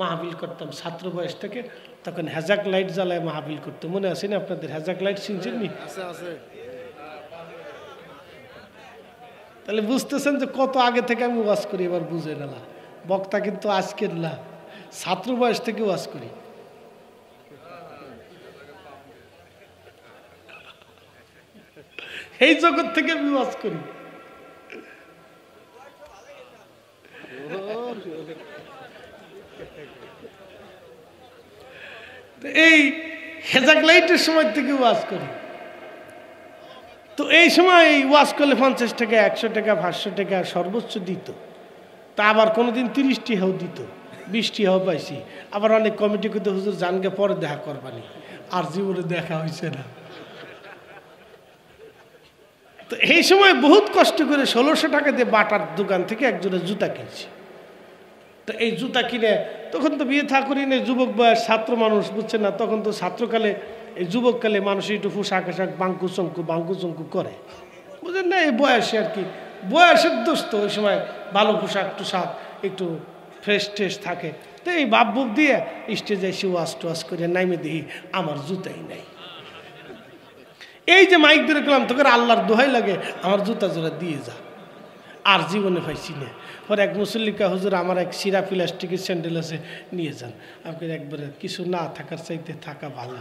মাহফিল করতাম ছাত্র বয়স থেকে, তখন হ্যাজাক লাইট জ্বালায় মাহফিল করতো। মনে আছে না আপনাদের? হ্যাজাক লাইট শুনছেন নি? তাহলে বুঝতেছেন যে কত আগে থেকে আমি ওয়াজ করি। এবার বুঝে গেলাম, বক্তা কিন্তু আজকের না, ছাত্র বয়স থেকে ওয়াজ করি। এই জগৎ থেকে আমি ওয়াজ করি। এই হেজাক লাইটের সময় থেকে ওয়াজ করি। তো এই সময় ওয়াজ করলে 50 টাকা, 100 টাকা, 500 টাকা সর্বোচ্চ দিত। তা আবার কোনোদিন 30 টাকাও দিত, 20 টাকাও পাইছি। আবার অনেক কমিটি করতে, হুজুর জানকে পরে দেখা করবানি, আর জীবনে দেখা হয়েছে না। তো এই সময় বহুত কষ্ট করে 1600 টাকা দিয়ে বাটার দোকান থেকে একজনের জুতা কিনছি। তো এই জুতা কিনে, তখন তো বিয়ে থা করি না, যুবক বয়স, ছাত্র মানুষ, বুঝছেন না, তখন তো ছাত্রকালে এই যুবককালে মানুষ একটু পোশাক আশাক বাঙ্কু চঙ্কু করে, বুঝলেন না, এই বয়সে আর কি, বয়সের দোষ তো। ওই সময় ভালো পোশাক টুশাক একটু ফ্রেশ ট্রেশ থাকে। তো এই বাপ বুপ দিয়ে স্টেজে এসে ওয়াশ টোয়াশ করে নাইমে দিই, আমার জুতাই নাই। এই যে মাইক ধরে গেলাম, তোকে আল্লাহর দোহাই লাগে আমার জুতা জোড়া দিয়ে যা। আর জীবনে পাইছি না। পরে এক মুসল্লিকা, হুজুর আমার এক সিরা প্লাস্টিকের স্যান্ডেল আছে, নিয়ে যান। আপনার একবারে কিছু না থাকার চাইতে থাকা ভালো,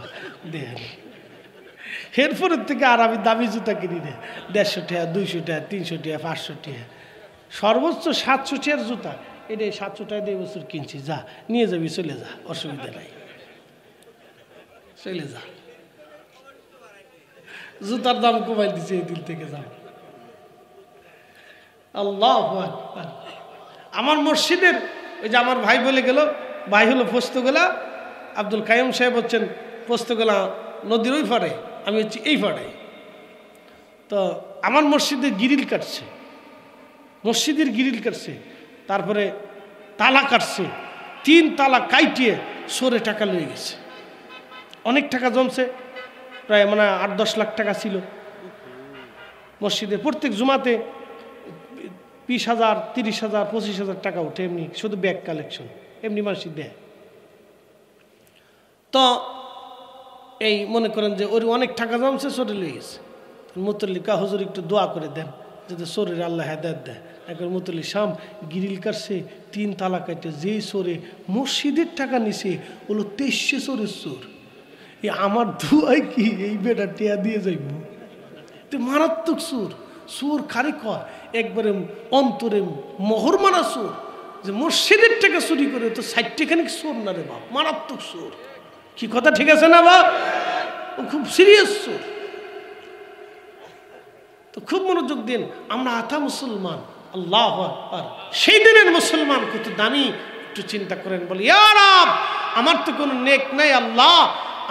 দেখেন। এরপরের থেকে আর আমি দামি জুতা কিনি না। 150 টাকা, 200 টাকা, 300 টাকা, 500 টাকা, সর্বোচ্চ 700 টাকার জুতা। এটা 700 টাকা দিয়ে বছর কিনছি, যা নিয়ে যাবি, চলে যা, অসুবিধা নাই, চলে যা। জুতার দাম কমাই দিচ্ছে এই দিন থেকে, যাও। আল্লাহু আকবার। আমার মসজিদের ওই যে আমার ভাই বলে গেল, ভাই হলো পোস্তগোলা, আব্দুল কাইম সাহেব হচ্ছেন পোস্তগোলা নদীর ওই পাড়ে, আমি হচ্ছি এই পাড়ে। তো আমার মসজিদের গিরিল কাটছে, মসজিদের গিরিল কাটছে, তারপরে তালা কাটছে, 3 তালা কাইটিয়ে সরে টাকা লয়ে গেছে। অনেক টাকা জমছে, প্রায় মানে 8-10 লাখ টাকা ছিল মসজিদে। প্রত্যেক জুমাতে 20,000, 30,000, 25,000 টাকা উঠে, এমনি শুধু ব্যাগ কালেকশন, এমনি মানুষ দেয়। তো এই মনে করেন যে ওর অনেক টাকা জমছে, সরে লয়ে গেছে। মুতল্লিকা, হুজুর একটু দোয়া করে দেন যাতে শরীরে আল্লাহ হেদায়েত দেয়। একবার মুতল্লি শাম গিরিল কাটছে, 3 তালা কাটে, যেই সরে মসজিদের টাকা নিছে হলো 2300 চোরের চোর। এই আমার দোয়াই কি এই বেটা টিয়া দিয়ে যাইব? তো মারাত্মক চোর, চোর খারি কর, একবারে অন্তরে মোহর মারা চোর, যে মসজিদের টাকা চুরি করে তো 60 টাকানিক চোর না রে বাপ, মারাত্মক চোর। কি কথা ঠিক আছে না বাপ? ও খুব সিরিয়াস চোর। তো খুব মনোযোগ দিন, আমরা আথা মুসলমান, আল্লাহু আকবার। সেই দিনের মুসলমান কত দামি, একটু চিন্তা করেন। বলি, ইয়া রব, আমার তো কোনো নেক নাই আল্লাহ,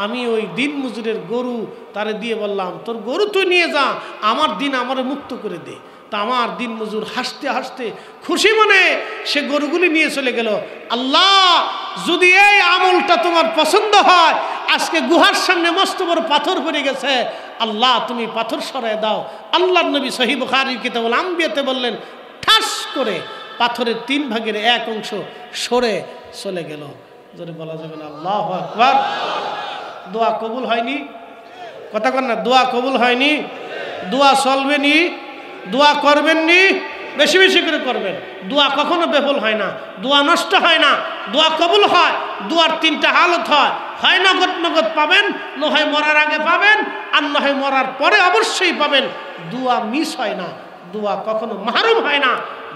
আমি ওই দিন মজুরের গরু তারে দিয়ে বললাম, তোর গরু তুই নিয়ে যা, আমার দিন আমারে মুক্ত করে দে। তা আমার দিন মজুর হাসতে হাসতে খুশি মনে সে গরুগুলি নিয়ে চলে গেল। আল্লাহ, যদি এই আমলটা তোমার পছন্দ হয়, আজকে গুহার সামনে মস্ত বড় পাথর পড়ে গেছে, আল্লাহ তুমি পাথর সরায় দাও। আল্লাহর নবী সহিহ বুখারীর কিতাবুল আম্বিয়াতে বললেন, ঠাস করে পাথরের 3 ভাগের 1 অংশ সরে চলে গেল। যদি বলা যাবে না আল্লাহু আকবার। দোয়া কবুল হয়নি? কথা কন না, দোয়া কবুল হয়নি? দোয়া চলবে নি? দোয়া করবেন নি? বেশি বেশি করে করবেন। দোয়া কখনো বিফল হয় না, দোয়া নষ্ট হয় না, দোয়া কবুল হয়। দোয়ার 3টা হালত হয়, হয় নগদ নগদ পাবেন, না হয় মরার আগে পাবেন, আর না হয় মরার পরে অবশ্যই পাবেন। দোয়া মিস হয় না, দোয়া কখনো মাহরুম হয় না।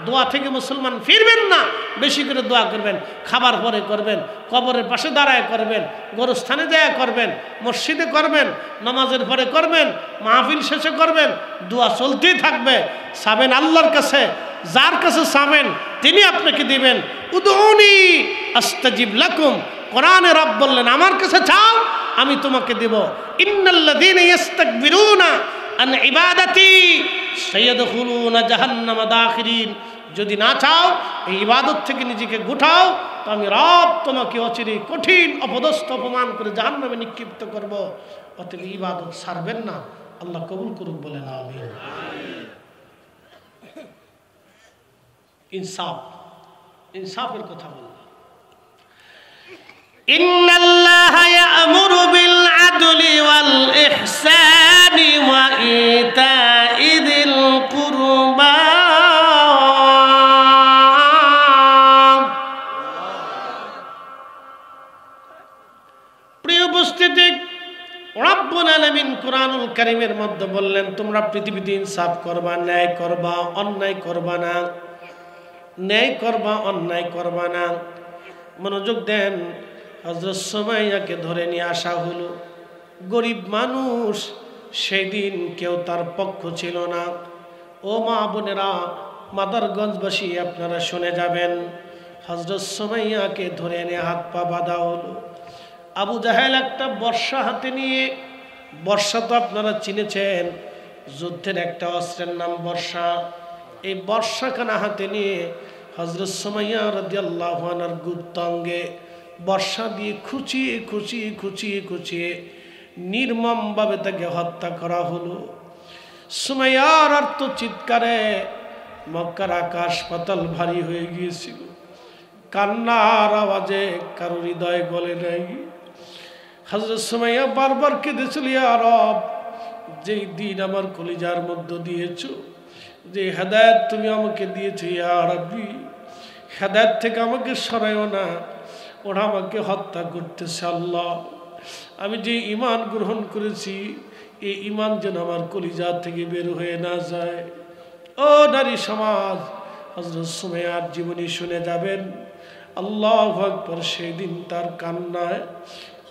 দোয়া থেকে মুসলমান ফিরবেন না, বেশি করে দোয়া করবেন। খাবার পরে করবেন, কবরের পাশে দাঁড়ায় করবেন, গোরস্থানে যায় করবেন, মসজিদে করবেন, নামাজের পরে করবেন, মাহফিল শেষে করবেন। দোয়া চলতেই থাকবে। চাবেন আল্লাহর কাছে, যার কাছে চাবেন তিনি আপনাকে দিবেন। উদউনি আস্তাজিব লাকুম, কোরআনে রব বললেন, আমার কাছে চাও আমি তোমাকে দেব। ইন্নাল্লাযীনা ইস্তাকবিরুনা আন ইবাদাতি সাইয়াদখুলুনা জাহান্নামা দাখিরিন। যদি না চাও এই ইবাদত থেকে নিজেকে গুটাও, তো আমি রব তোমাকে অচিরে কঠিন অপদস্থ অপমান করে জাহান্নামে নিক্ষিপ্ত করব। অতএব ইবাদত ছাড়বেন না। আল্লাহ কবুল করুক, বলেন আমিন। ইনসাফ, ইনসাফের কথা বললাম। ইন্নাল্লাহা ইয়া'মুরু বিল আদলি ওয়াল ইহসানি ওয়া ইতা'i যিল কুরবা। প্রিয় উপস্থিতি, রব্বুল আলামিন কুরআনুল কারীমের মধ্যে বললেন, তোমরা পৃথিবীতে ইনসাফ করবা, ন্যায় করবা, অন্যায় করবা না। ন্যায় করবা, অন্যায় করবা না। মনোযোগ দেন। হযরত সুমাইয়াকে ধরে নিয়ে আসা হলো। গরিব মানুষ, সেই দিন কেউ তার পক্ষ ছিল না। ও মা বোনেরা, মাদারগঞ্জবাসী আপনারা শুনে যাবেন। হযরত সুমাইয়াকে ধরে এনে হাত পা বাঁধা হলো। আবু জাহেল একটা বর্শা হাতে নিয়ে, বর্শা তো আপনারা চিনেছেন, যুদ্ধের একটা অস্ত্রের নাম বর্শা। এই বর্শাখানা হাতে নিয়ে হযরত সুমাইয়া রাদিয়াল্লাহু আনহার গুপ্তাঙ্গে বর্শা দিয়ে খুঁচিয়ে খুঁচিয়ে খুঁচিয়ে খুঁচিয়ে নির্মমভাবে তাকে হত্যা করা হলো। সুমাইয়ার আর্ত চিৎকারে মক্কার আকাশ পাতাল ভারী হয়ে গিয়েছিল। কান্নার আওয়াজে কারো হৃদয় গলে নাই। হযরত সুমাইয়া বারবার কেঁদেছিল, ইয়া রব, যেই দিন আমার কলিজার মধ্য দিয়েছ, যে হেদায়েত তুমি আমাকে দিয়েছো, ইয়া রাব্বি, হেদায়েত থেকে আমাকে সরাইও না, ওরা আমাকে হত্যা করতেছে। আল্লাহ, আমি যে ঈমান গ্রহণ করেছি, এই ঈমান যেন আমার কলিজা থেকে বের হয়ে না যায়। ও নারী সমাজ, হযরত সুমাইয়ার জীবনী শুনে যাবেন। আল্লাহু আকবার। সেই দিন তার কান্নায়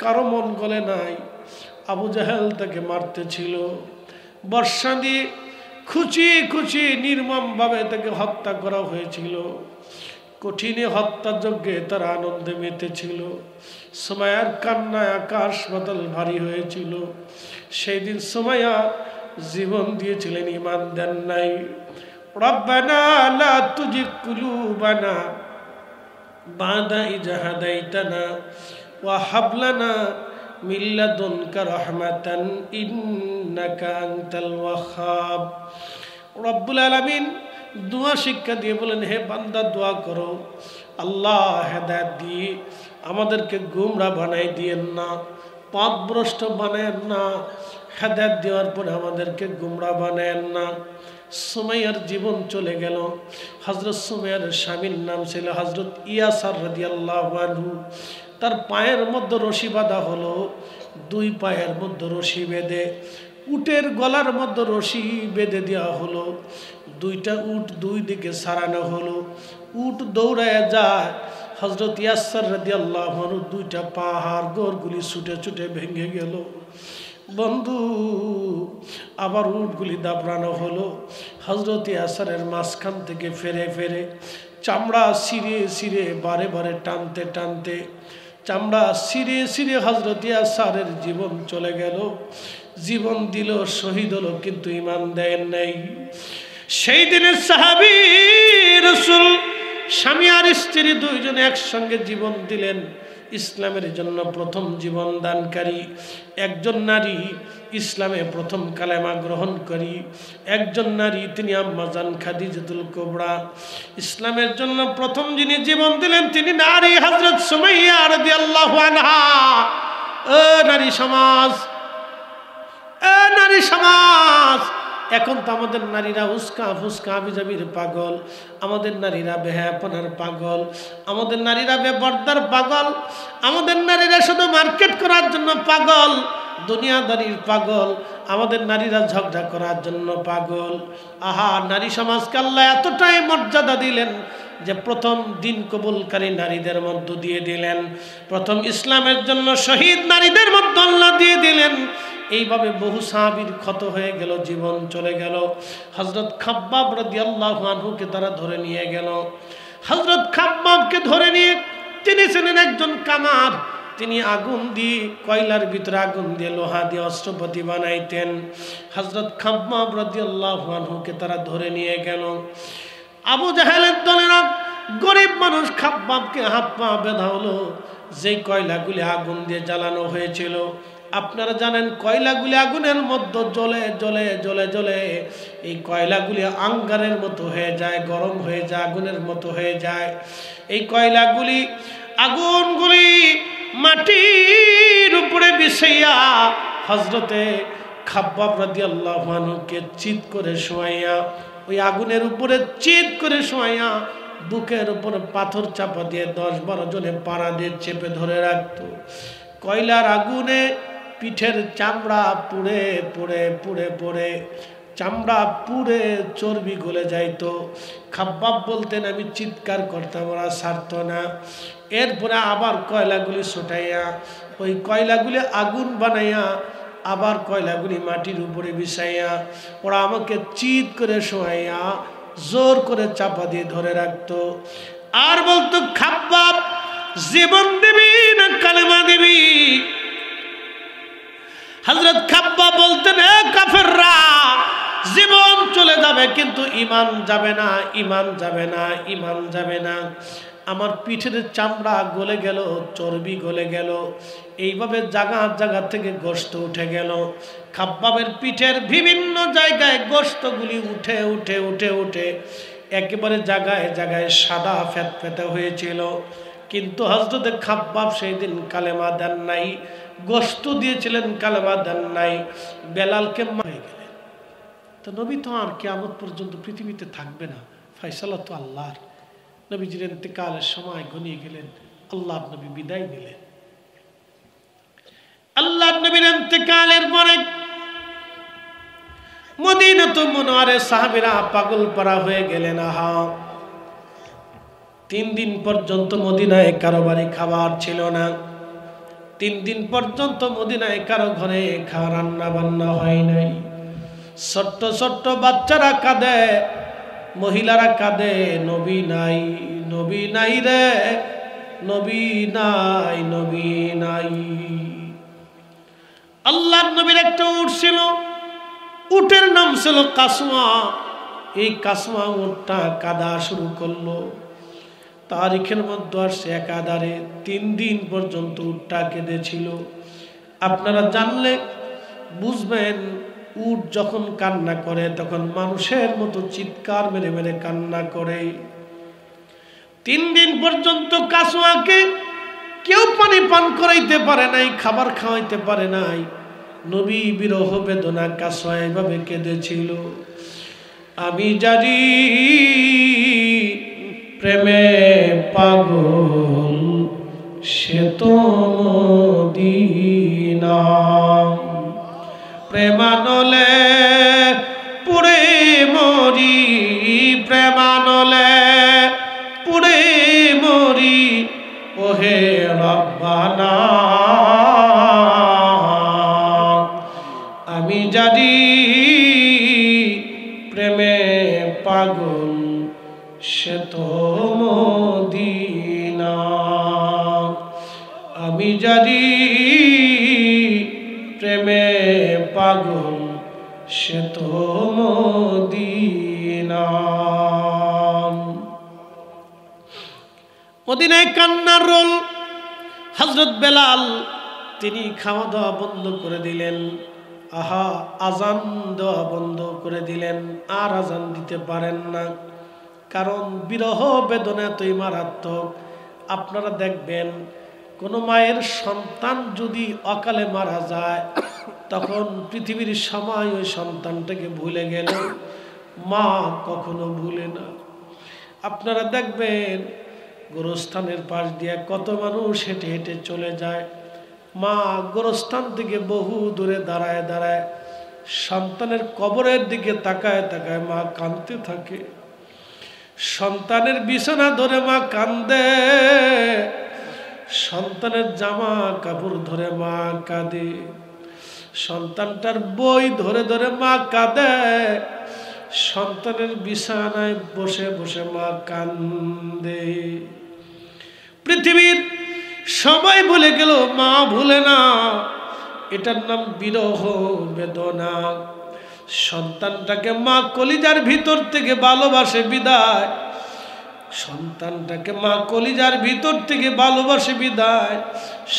কারো মন গলে নাই। আবু জাহেল তাকে মারতেছিল, বর্শা দিয়ে খুঁচিয়ে খুঁচিয়ে নির্মমভাবে তাকে হত্যা করা হয়েছিল। কঠিনে হত্যাযজ্ঞে তারা আনন্দে মেতেছিল। সুমাইয়ার কান্নায় আকাশ পাতাল ভারী হয়েছিল। সেই দিন সুমাইয়া জীবন দিয়েছিলেন, ঈমান দেন নাই। রব্বানা লা তুজিগ কুলুবানা বাদা ইয হাদাইতানা ওয়া হাব লানা মিন লাদুনকা রাহমাতান ইন্নাকা আনতাল ওয়াহ্হাব। রব্বুল আলামিন দোয়া শিক্ষা দিয়ে বলেন, হে বান্দা, দোয়া করো, আল্লাহ হেদায়েত দিয়ে আমাদেরকে গুমরা বানাই দিয়েন না, পথভ্রষ্ট বানায়েন না। হেদায়েত দেওয়ার পরে আমাদেরকে গুমরা বানায়েন না। সুমাইয়ার জীবন চলে গেল। হযরত সুমাইয়ার স্বামীর নাম ছিল হযরত ইয়াসার রাদিয়াল্লাহু আনহু। তার পায়ের মধ্যে রশি বাঁধা হলো, দুই পায়ের মধ্যে রশি বেঁধে উটের গলার মধ্যে রশি বেঁধে দেওয়া হলো। দুইটা উট দুই দিকে সারানো হলো। উট দৌড়ায় যায়। হযরত ইয়াসার রাদিয়াল্লাহু আনহু দুইটা পাহাড় গোরগুলি ছুটে ছুটে ভেঙে গেল। বন্ধু, আবার উটগুলি দাবড়ানো হলো। হযরত ইয়াসারের মাঝখান থেকে ফেরে ফেরে চামড়া ছিঁড়ে ছিঁড়ে বারে বারে টানতে টানতে চামড়া ছিঁড়ে ছিঁড়ে হযরত ইয়াসারের জীবন চলে গেল। জীবন দিল, শহীদ হলো, কিন্তু ঈমান দেন নাই। সেই দিনের সাহাবী রাসূল স্বামী আর স্ত্রী দুইজনে একসঙ্গে জীবন দিলেন। ইসলামের জন্য প্রথম জীবন দানকারী একজন নারী, ইসলামে প্রথম কালেমা গ্রহণকারী একজন নারী, তিনি আম্মা জান খাদিজাতুল কুবরা। ইসলামের জন্য প্রথম যিনি জীবন দিলেন তিনি নারী হযরত সুমাইয়া রাদিয়াল্লাহু আনহা। ও নারী সমাজ, ও নারী সমাজ, এখন তো আমাদের নারীরা উস্কা ফুসকা আবিজাবির পাগল, আমাদের নারীরা বেহায়াপনার পাগল, আমাদের নারীরা বেপরদার পাগল, আমাদের নারীরা শুধু মার্কেট করার জন্য পাগল, দুনিয়াদারির পাগল, আমাদের নারীরা ঝগড়া করার জন্য পাগল। আহা, নারী সমাজকে আল্লাহ এতটাই মর্যাদা দিলেন যে প্রথম দিন কবুলকারী নারীদের মধ্য দিয়ে দিলেন, প্রথম ইসলামের জন্য শহীদ নারীদের মধ্যে আল্লাহ দিয়ে দিলেন। এইভাবে বহু সাহাবীর ক্ষত হয়ে গেল, জীবন চলে গেল। হযরত খাব্বাব রাদিয়াল্লাহু আনহুকে তারা ধরে নিয়ে গেল। হযরত খাব্বাবকে ধরে নিয়ে, তিনি ছিলেন একজন কামার, তিনি আগুন দিয়ে, কয়লার ভিতরে আগুন দিয়ে লোহা দিয়ে অস্ত্রপাতি বানাইতেন। হযরত খাব্বাব রাদিয়াল্লাহু আনহুকে তারা ধরে নিয়ে গেল। আবু জাহেলের দলেরা, গরিব মানুষ, খাব্বাবকে হাত পা বেঁধা হলো। যেই কয়লাগুলি আগুন দিয়ে জ্বালানো হয়েছিল, আপনারা জানেন কয়লাগুলি আগুনের মধ্যে জ্বলে জ্বলে জ্বলে জ্বলে এই কয়লাগুলি আঙ্গারের মতো হয়ে যায়, গরম হয়ে যায়, আগুনের মতো হয়ে যায়। এই কয়লাগুলি, আগুনগুলি মাটির উপরে বিছাইয়া হযরতে খাব্বাব রাদিয়াল্লাহু আনহুকে চিৎ করে শোয়াইয়া, ওই আগুনের উপরে চিৎ করে শোয়াইয়া বুকের উপরে পাথর চাপা দিয়ে 10-12 জনে পাড়া দিয়ে চেপে ধরে রাখতো। কয়লার আগুনে পিঠের চামড়া পুড়ে পুড়ে পুড়ে পুড়ে চামড়া পুড়ে চর্বি গলে যাইতো। খাব্বাব বলতেন আমি চিৎকার করতাম, ওরা ছাড়তো না। এরপরে আবার কয়লাগুলি ছুটাইয়া ওই কয়লাগুলি আগুন বানাইয়া আবার কয়লাগুলি মাটির উপরে বিছাইয়া ওরা আমাকে চিৎ করে শোয়াইয়া জোর করে চাপা দিয়ে ধরে রাখতো। আর বলতো খাব্বাব জীবন দিবি না কালেমা দিবি? হযরত খাব্বাব বলতেন এ কাফেররা, জীবন চলে যাবে কিন্তু ঈমান যাবে না, ঈমান যাবে না, ঈমান যাবে না। আমার পিঠের চামড়া গলে গেল, চর্বি গলে গেল, এইভাবে জায়গা জায়গা থেকে গোশত উঠে গেল। খাব্বাবের পিঠের বিভিন্ন জায়গায় গোশতগুলি উঠে উঠে উঠে উঠে একেবারে জায়গায় জায়গায় সাদা ফ্যাতফ্যাতে হয়েছিল। কিন্তু হযরত খাব্বাব সেই দিন কালেমা দেন নাই, গোশত দিয়েছিলেন, কালেমা দেন নাই। বেলালকে মারে গেলেন। তো নবী তো আর কিয়ামত পর্যন্ত পৃথিবীতে থাকবে না, ফয়সালা তো আল্লাহর। নবীজির ইন্তেকালের সময় ঘনিয়ে গেলেন, আল্লাহর নবী বিদায় নিলেন। আল্লাহর নবীর ইন্তেকালের পরে মদিনাতুল মুনাওয়ারায় সাহাবীরা পাগল পারা হয়ে গেলেন। আহা, 3 দিন পর্যন্ত মদিনায় কারো বাড়ি খাবার ছিল না। 3 দিন পর্যন্ত মদিনায় কারো ঘরে খাওয়া রান্না বান্না হয় নাই। ছোট্ট ছোট্ট বাচ্চারা কাঁদে, মহিলারা কাঁদে, নবী নাই, নবী নাই রে, নবী নাই, নবী নাই। আল্লাহর নবীর একটা উট ছিল, উটের নাম ছিল কাসমা। এই কাসমা উটটা কাঁদা শুরু করলো। তারিখের মধ্যে আসছে একাধারে 3 দিন পর্যন্ত উটটা কেঁদেছিল। আপনারা জানলে বুঝবেন, উট যখন কান্না করে তখন মানুষের মতো চিৎকার মেরে মেরে কান্না করে। 3 দিন পর্যন্ত কাসমাকে কেউ পানি পান করাইতে পারে নাই, খাবার খাওয়াইতে পারে নাই। নবী বিরহ বেদনা কাসমা এভাবে কেঁদেছিল। আমি জানি প্রেমে পাগল সে তো মদিনা, প্রেমানলে পুড়ে মরি, প্রেমানলে পুড়ে মরি, ওহে রব্বানা। আমি জানি প্রেমে পাগল সে তো মদিনা, আমি জানি প্রেমে পাগল সে তো মদিনা। মদিনায় কান্নার রোল। হযরত বেলাল তিনি খাওয়া দাওয়া বন্ধ করে দিলেন। আহা, আজান দেওয়া বন্ধ করে দিলেন, আর আজান দিতে পারেন না। কারণ বিরহ বেদনা এতই মারাত্মক। আপনারা দেখবেন কোন মায়ের সন্তান যদি অকালে মারা যায়, তখন পৃথিবীর সময় ওই সন্তানটাকে ভুলে গেল, মা কখনো ভুলে না। আপনারা দেখবেন গোরস্থানের পাশ দিয়ে কত মানুষ হেঁটে হেঁটে চলে যায়, মা গোরস্থান থেকে বহু দূরে দাঁড়ায় দাঁড়ায় সন্তানের কবরের দিকে তাকায় তাকায় মা কাঁদতে থাকে। সন্তানের বিছানা ধরে মা কান্দে, সন্তানের জামা কাপড় ধরে মা কাঁদে, সন্তানটার বই ধরে ধরে মা কাঁদে, সন্তানের বিছানায় বসে বসে মা কান্দে। পৃথিবীর সবাই ভুলে গেল, মা ভুলে না। এটার নাম বিরহ বেদনা। সন্তানটাকে মা কলিজার ভিতর থেকে ভালোবাসে বিদায়, সন্তানটাকে মা কলিজার ভিতর থেকে ভালোবাসে বিদায়,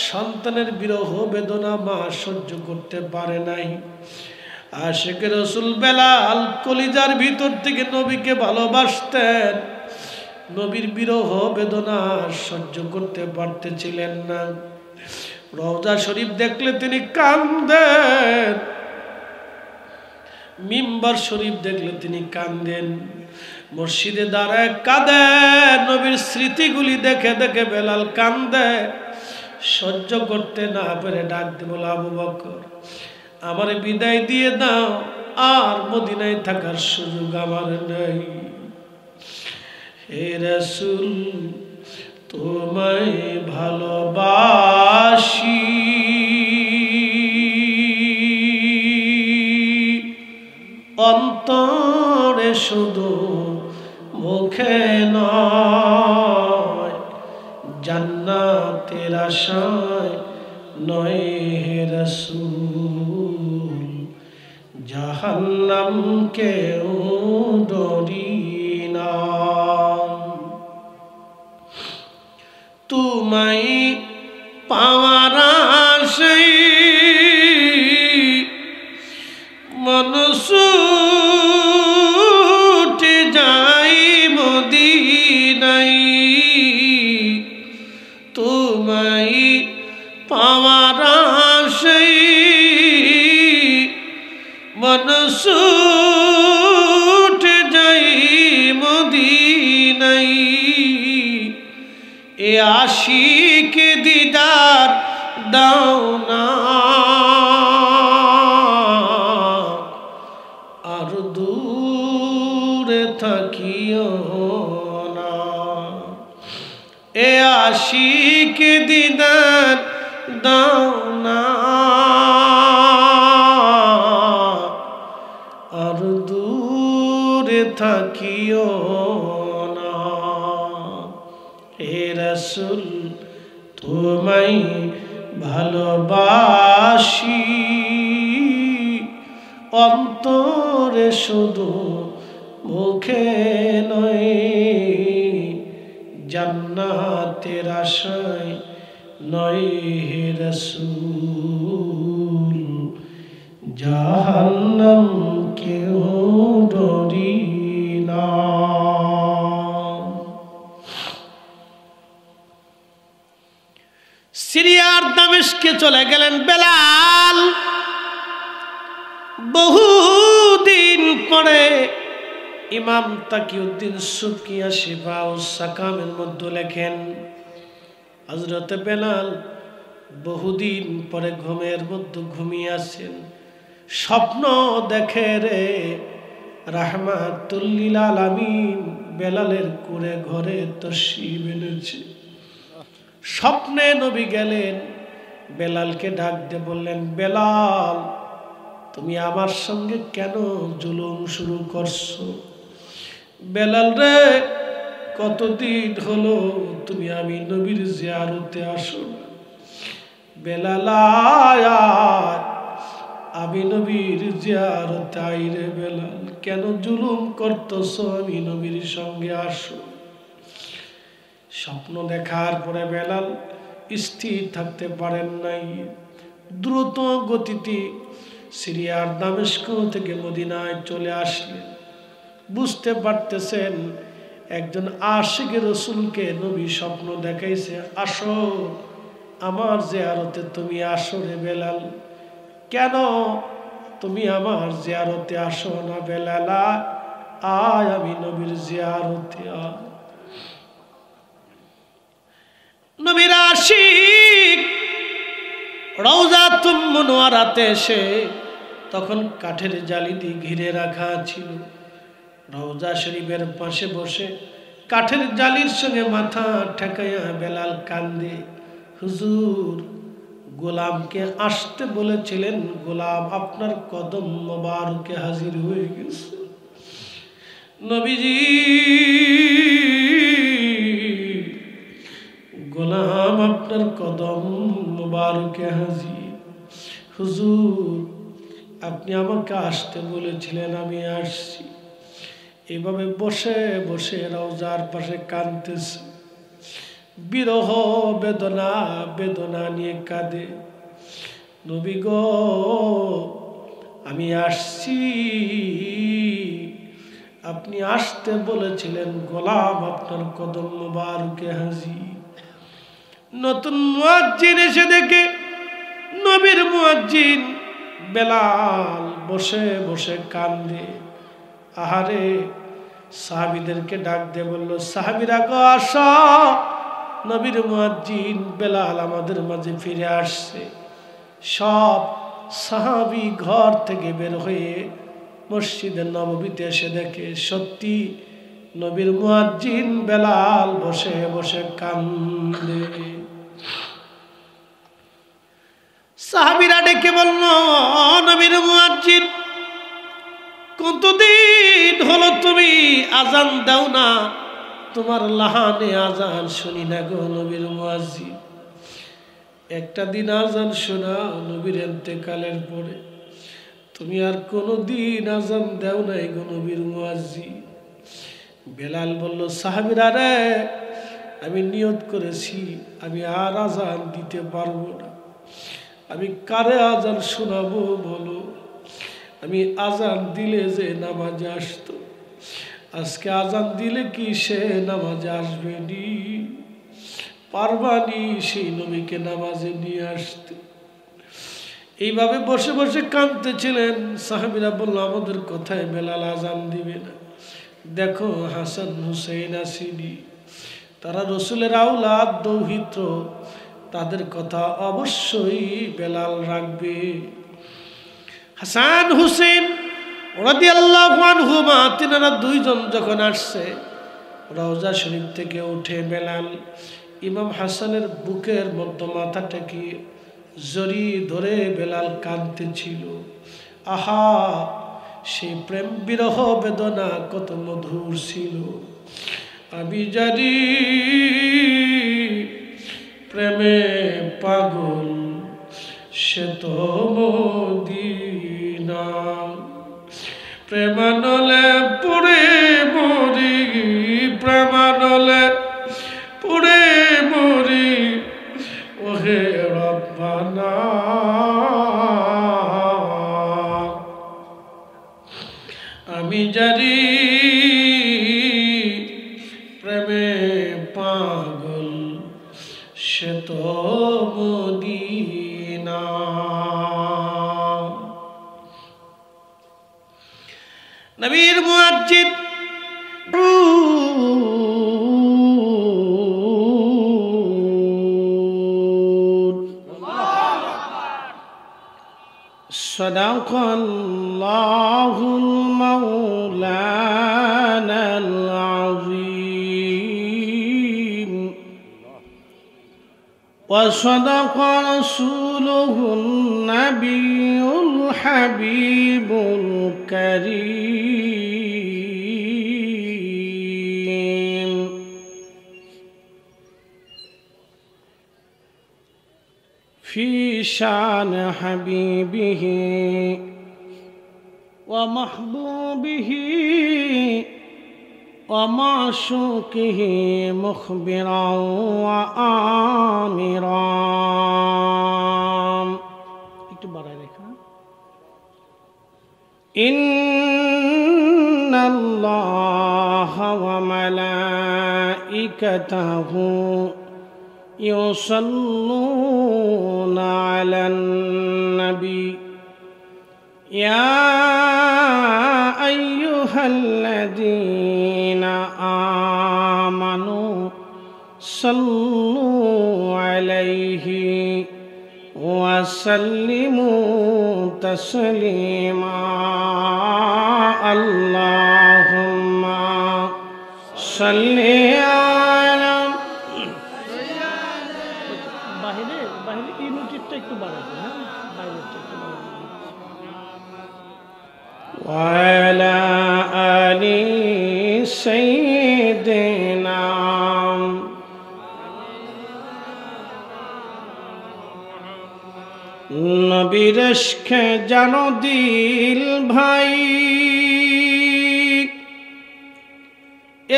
সন্তানের বিরহ বেদনা মা সহ্য করতে পারে নাই। আশিক রাসূল বেলাল কলিজার ভিতর থেকে নবীকে ভালোবাসতেন, নবীর বিরহ বেদনা সহ্য করতে পারতেছিলেন না। রওজা শরীফ দেখলে তিনি কাঁদেন, মিম্বার শরীফ দেখলে তিনি কাঁদেন, মসজিদে দাঁড়ায় কাঁদেন। নবীর স্মৃতিগুলি দেখে দেখে বেলাল কাঁদে। সহ্য করতে না পেরে ডাক দিয়ে বলে, আবু বকর আমারে বিদায় দিয়ে দাও, আর মদিনায় থাকার সুযোগ আমার নাই। হে রাসূল তোমায় ভালোবাসি, অন্তরে শুধু মুখে নয়, জান্নাতের আশায় নয় হে রাসূল, জাহান্নাম কেউ ডরি না। তোমায় পাওয়ার আশায় মন ছুটে যাই মদিনায়, তোমায় পাওয়ার আশায় মন ছুটে যাই মদিনায়। এ আশিক দিদার দাও না, আর দূরে থাকিও না। এ আশিক দিদার দাও না, আর দূরে থাকিও না। হে রাসূল তোমায় ভালোবাসি, অন্তরে শুধু মুখে নয়, জান্নাতের আশায় নয় হে রাসূল, জাহান্নাম কেউ ডরি না। সিরিয়ার দামেস্কে চলে গেলেন বেলাল। বহুদিন পরে ইমাম তাকিউদ্দিন সুবকিয়া শিফাউস সাকামের মধ্যে লেখেন, হযরতে বেলাল বহুদিন পরে ঘুমের মধ্যে ঘুমিয়ে আছেন, স্বপ্ন দেখে রে রাহমাতুল লিল আলামিন বেলালের কুরে ঘরে তশরিফ এনেছে। স্বপ্নে নবী গেলেন, বেলালকে ডাক দিয়ে বললেন, বেলাল তুমি আমার সঙ্গে কেন জুলুম শুরু করছো? বেলাল রে কতদিন হলো তুমি আমি নবীর জিয়ারতে আসো। বেলাল আমি নবীর জিয়ারতে আই রে বেলাল, কেন জুলুম করতেছো? আমি নবীর সঙ্গে আসো। স্বপ্ন দেখার পরে বেলাল স্থির থাকতে পারেন নাই, দ্রুত গতিতে সিরিয়ার দামেস্ক থেকে মদিনায় চলে আসলেন। বুঝতে পারতেছেন একজন আশিক রাসূলকে নবী স্বপ্ন দেখাইছে, আসো আমার জিয়ারতে তুমি আসো রে বেলাল। কেন তুমি আমার জিয়ারতে আসো না বেলাল? আয় আমি নবীর জিয়ারতে আয়। নবীর আশিক রওজাতুল মুনওয়ারাতে এসে তখন কাঠের জালি দিয়ে ঘিরে রাখা ছিল। রওজা শরীফের পাশে বসে কাঠের জালির সঙ্গে মাথা ঠেকাইয়া বেলাল কান্দে, হুজুর গোলামকে আসতে বলেছিলেন, গোলাম আপনার কদম মোবারকে হাজির হয়ে গেছে। নবীজি গোলাম আপনার কদম মোবারকে হাজির। হুজুর আপনি আমাকে আসতে বলেছিলেন, আমি আসছি। এভাবে বসে বসে রওজার পাশে কাঁদতেছে, বিরহ বেদনা বেদনা নিয়ে কাঁদে। নবী গো আমি আসছি, আপনি আসতে বলেছিলেন, গোলাম আপনার কদম মোবারকে হাজির। নতুন মুয়াজ্জিন এসে দেখে নবীর মুয়াজ্জিন বেলাল বসে বসে কান্দে। আহারে সাহাবীদেরকে ডাক দিয়ে বলল, সাহাবীরা গো আসো, নবীর মুয়াজ্জিন বেলাল আমাদের মাঝে ফিরে আসছে। সব সাহাবী ঘর থেকে বের হয়ে মসজিদের নববীতে এসে দেখে সত্যি নবীর মুয়াজ্জিন বেলাল বসে বসে কান্দে। সাহাবীরা ডেকে বলল, নবীর মুয়াজ্জিন, কতদিন হলো তুমি আজান দাও না, তোমার লাহানে আজান শুনি না গো নবীর মুয়াজ্জিন। একটা দিন আজান শোনা নবীর ইন্তেকালের পরে, তুমি আর কোনোদিন আজান দাও নাই গো নবীর মুয়াজ্জিন। বেলাল বলল, সাহাবীরা রে, আমি নিয়ত করেছি আমি আর আজান দিতে পারবো না। আমি কারে আজান শোনাবো বলো? আমি আজান দিলে যে নামাজে আসতো, আজকে আজান দিলে কি সে নামাজে আসবে নি? পারবানি সেই নবীকে নামাজে নিয়ে আসতে? এইভাবে বসে বসে কাঁদতেছিলেন। সাহাবীরা বলল, আমাদের কথায় বেলাল আজান দিবে না। দেখো হাসান হুসেইন আসিনি, তারা রসুলের আওলাদ দৌহিত্র, তাদের কথা অবশ্যই বেলাল রাখবে। হাসান হুসেন রাদিয়াল্লাহু আনহুমা তিনারা দুইজন যখন আসছে রওজা শরীফ থেকে উঠে, বেলাল ইমাম হাসানের বুকের মধ্যে মাথা টেকিয়ে জড়ি ধরে বেলাল কাঁদতেছিল। আহা, সেই প্রেম বিরহ বেদনা কত মধুর ছিল। আমি জানি প্রেমে পাগল সে তো মদিনা, প্রেমানলে পড়ে মরি, প্রেমানলে পড়ে মরি, ওহে রব্বানা। আমি জানি প্রেমে পাগল সে তো মদিনা। নবীর মুয়াজ্জিন সাদাকাল্লাহুল মাওলানাল আযীম ওয়া সাদাকা রাসূলুহুন নাবিয়ুল হাবিবুল কারীম। في شان حبيبه ومحبوبه ومعشوقه مخبرا وآمرا. إن الله وملائكته يصلون على النبي يا أيها الذين آمنوا صلوا عليه وسلموا تسليما. اللهم صل على وعلى آل سيدنا. নবীর ইশকে জানো দিল ভাই,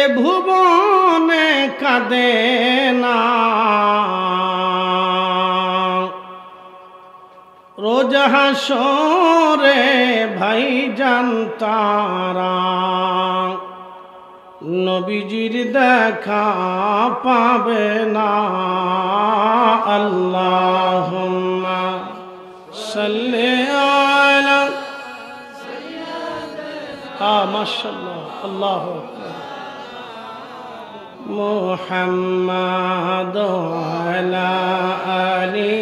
এ ভুবনে কাঁদে না। রোজ হাসরে ভাই জানতারা নবীজির দেখা পাবে না। আল্লাহুম্মা সাল্লি আলা মাশাআল্লাহ আল্লাহু আকবার মুহাম্মাদ আলা আলি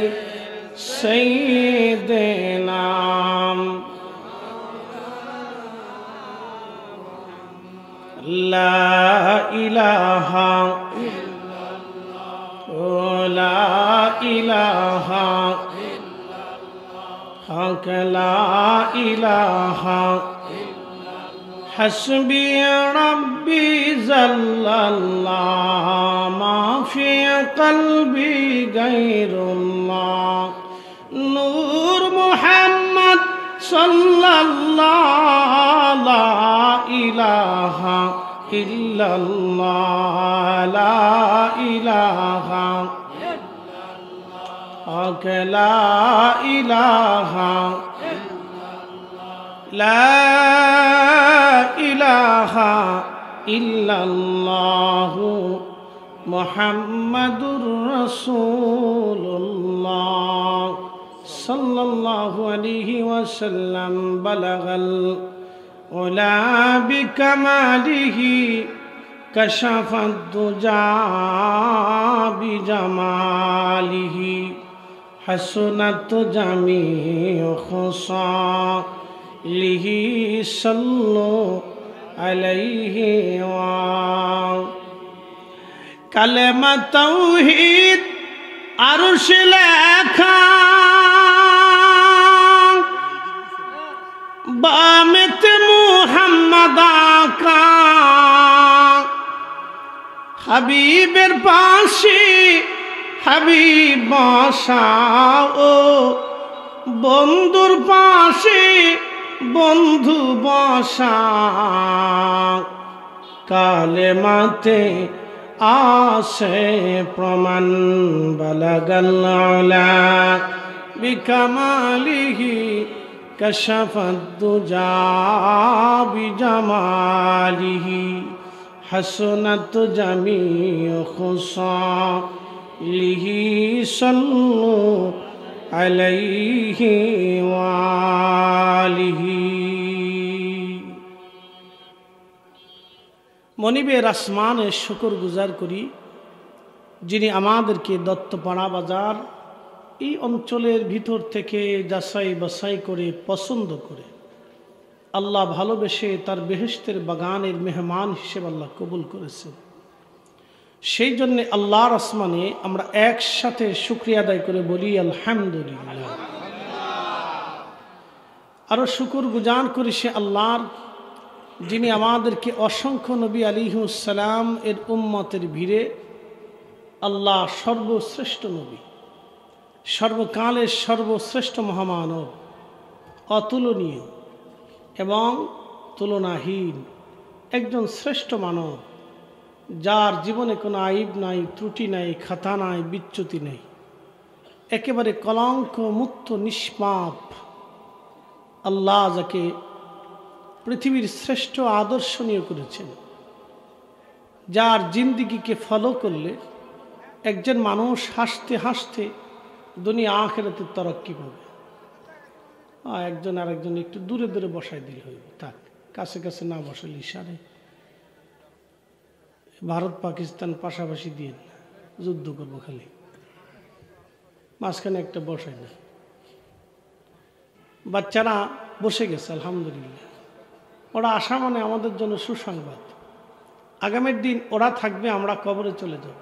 সাইয়্যিদিনা ইলাহা হক লা ইলাহা হাসবি রাব্বি জাল্লাল্লাহ মা ফি কলবি গায়রুল্লাহ নূর মুহাম্মদ সাল্লাল্লাহু লা ইলাহা ইল্লাল্লাহ লা ইলাহা হক লা ইলাহা লা ইলাহা ইল্লাল্লাহু মুহাম্মাদুর রাসূলুল্লাহ সাল্লাল্লাহু আলাইহি ওয়াসাল্লাম বালাগাল উলা বিকামালিহি কাশাফাদ দুজা বিজামালিহি হাসনাত জামিউ খুসালিহি সাল্লু আলাইহি ওয়া কালেমা তাওহীদ আরশে লেখা বামেত মুহাম্মদ আকা হাবিবের পাশে হাবিব বসাও বন্ধুর পাশে বন্ধু বসা কালেমাতে আসে প্রমাণ বালাগাল উলা বিকামালিহি কাশাফাদ দুজা বিজামালিহি হাসনাত জামিউ খুসালিহি সাল্লু আলাইহি ওয়া আলিহি। মনিবের আসমানে শুকর গুজার করি যিনি আমাদেরকে দত্তপাড়া বাজার এই অঞ্চলের ভিতর থেকে যাচাই বাছাই করে পছন্দ করে আল্লাহ ভালোবেসে তার বেহেশতের বাগানের মেহমান হিসেবে আল্লাহ কবুল করেছেন। সেই জন্যে আল্লাহর আসমানে আমরা একসাথে শুকরিয়া আদায় করে বলি আলহামদুলিল্লাহ। আরও শুকর গুজার করি সে আল্লাহর যিনি আমাদেরকে অসংখ্য নবী আলাইহিসসালাম এর উম্মতের ভিড়ে আল্লাহ সর্বশ্রেষ্ঠ নবী, সর্বকালের সর্বশ্রেষ্ঠ মহামানব, অতুলনীয় এবং তুলনাহীন একজন শ্রেষ্ঠ মানব, যার জীবনে কোনো আইব নাই, ত্রুটি নাই, খাতা নাই, বিচ্যুতি নেই, একেবারে কলঙ্ক মুক্ত নিষ্পাপ আল্লাহ যাকে পৃথিবীর শ্রেষ্ঠ আদর্শনীয় করেছেন, যার জিন্দিগিকে ফলো করলে একজন মানুষ হাসতে হাসতে দুনিয়া আখিরাতে তরক্কি পাবে। একজন আরেকজন একটু দূরে দূরে বসাই দিলে হইবে, থাক, কাছে কাছে না বসালে ইশারে। ভারত পাকিস্তান পাশাপাশি দিয়ে যুদ্ধ করবো, খালি মাঝখানে একটা বসাই না। বাচ্চারা বসে গেছে আলহামদুলিল্লাহ। ওরা আসা মানে আমাদের জন্য সুসংবাদ। আগামীর দিন ওরা থাকবে, আমরা কবরে চলে যাব।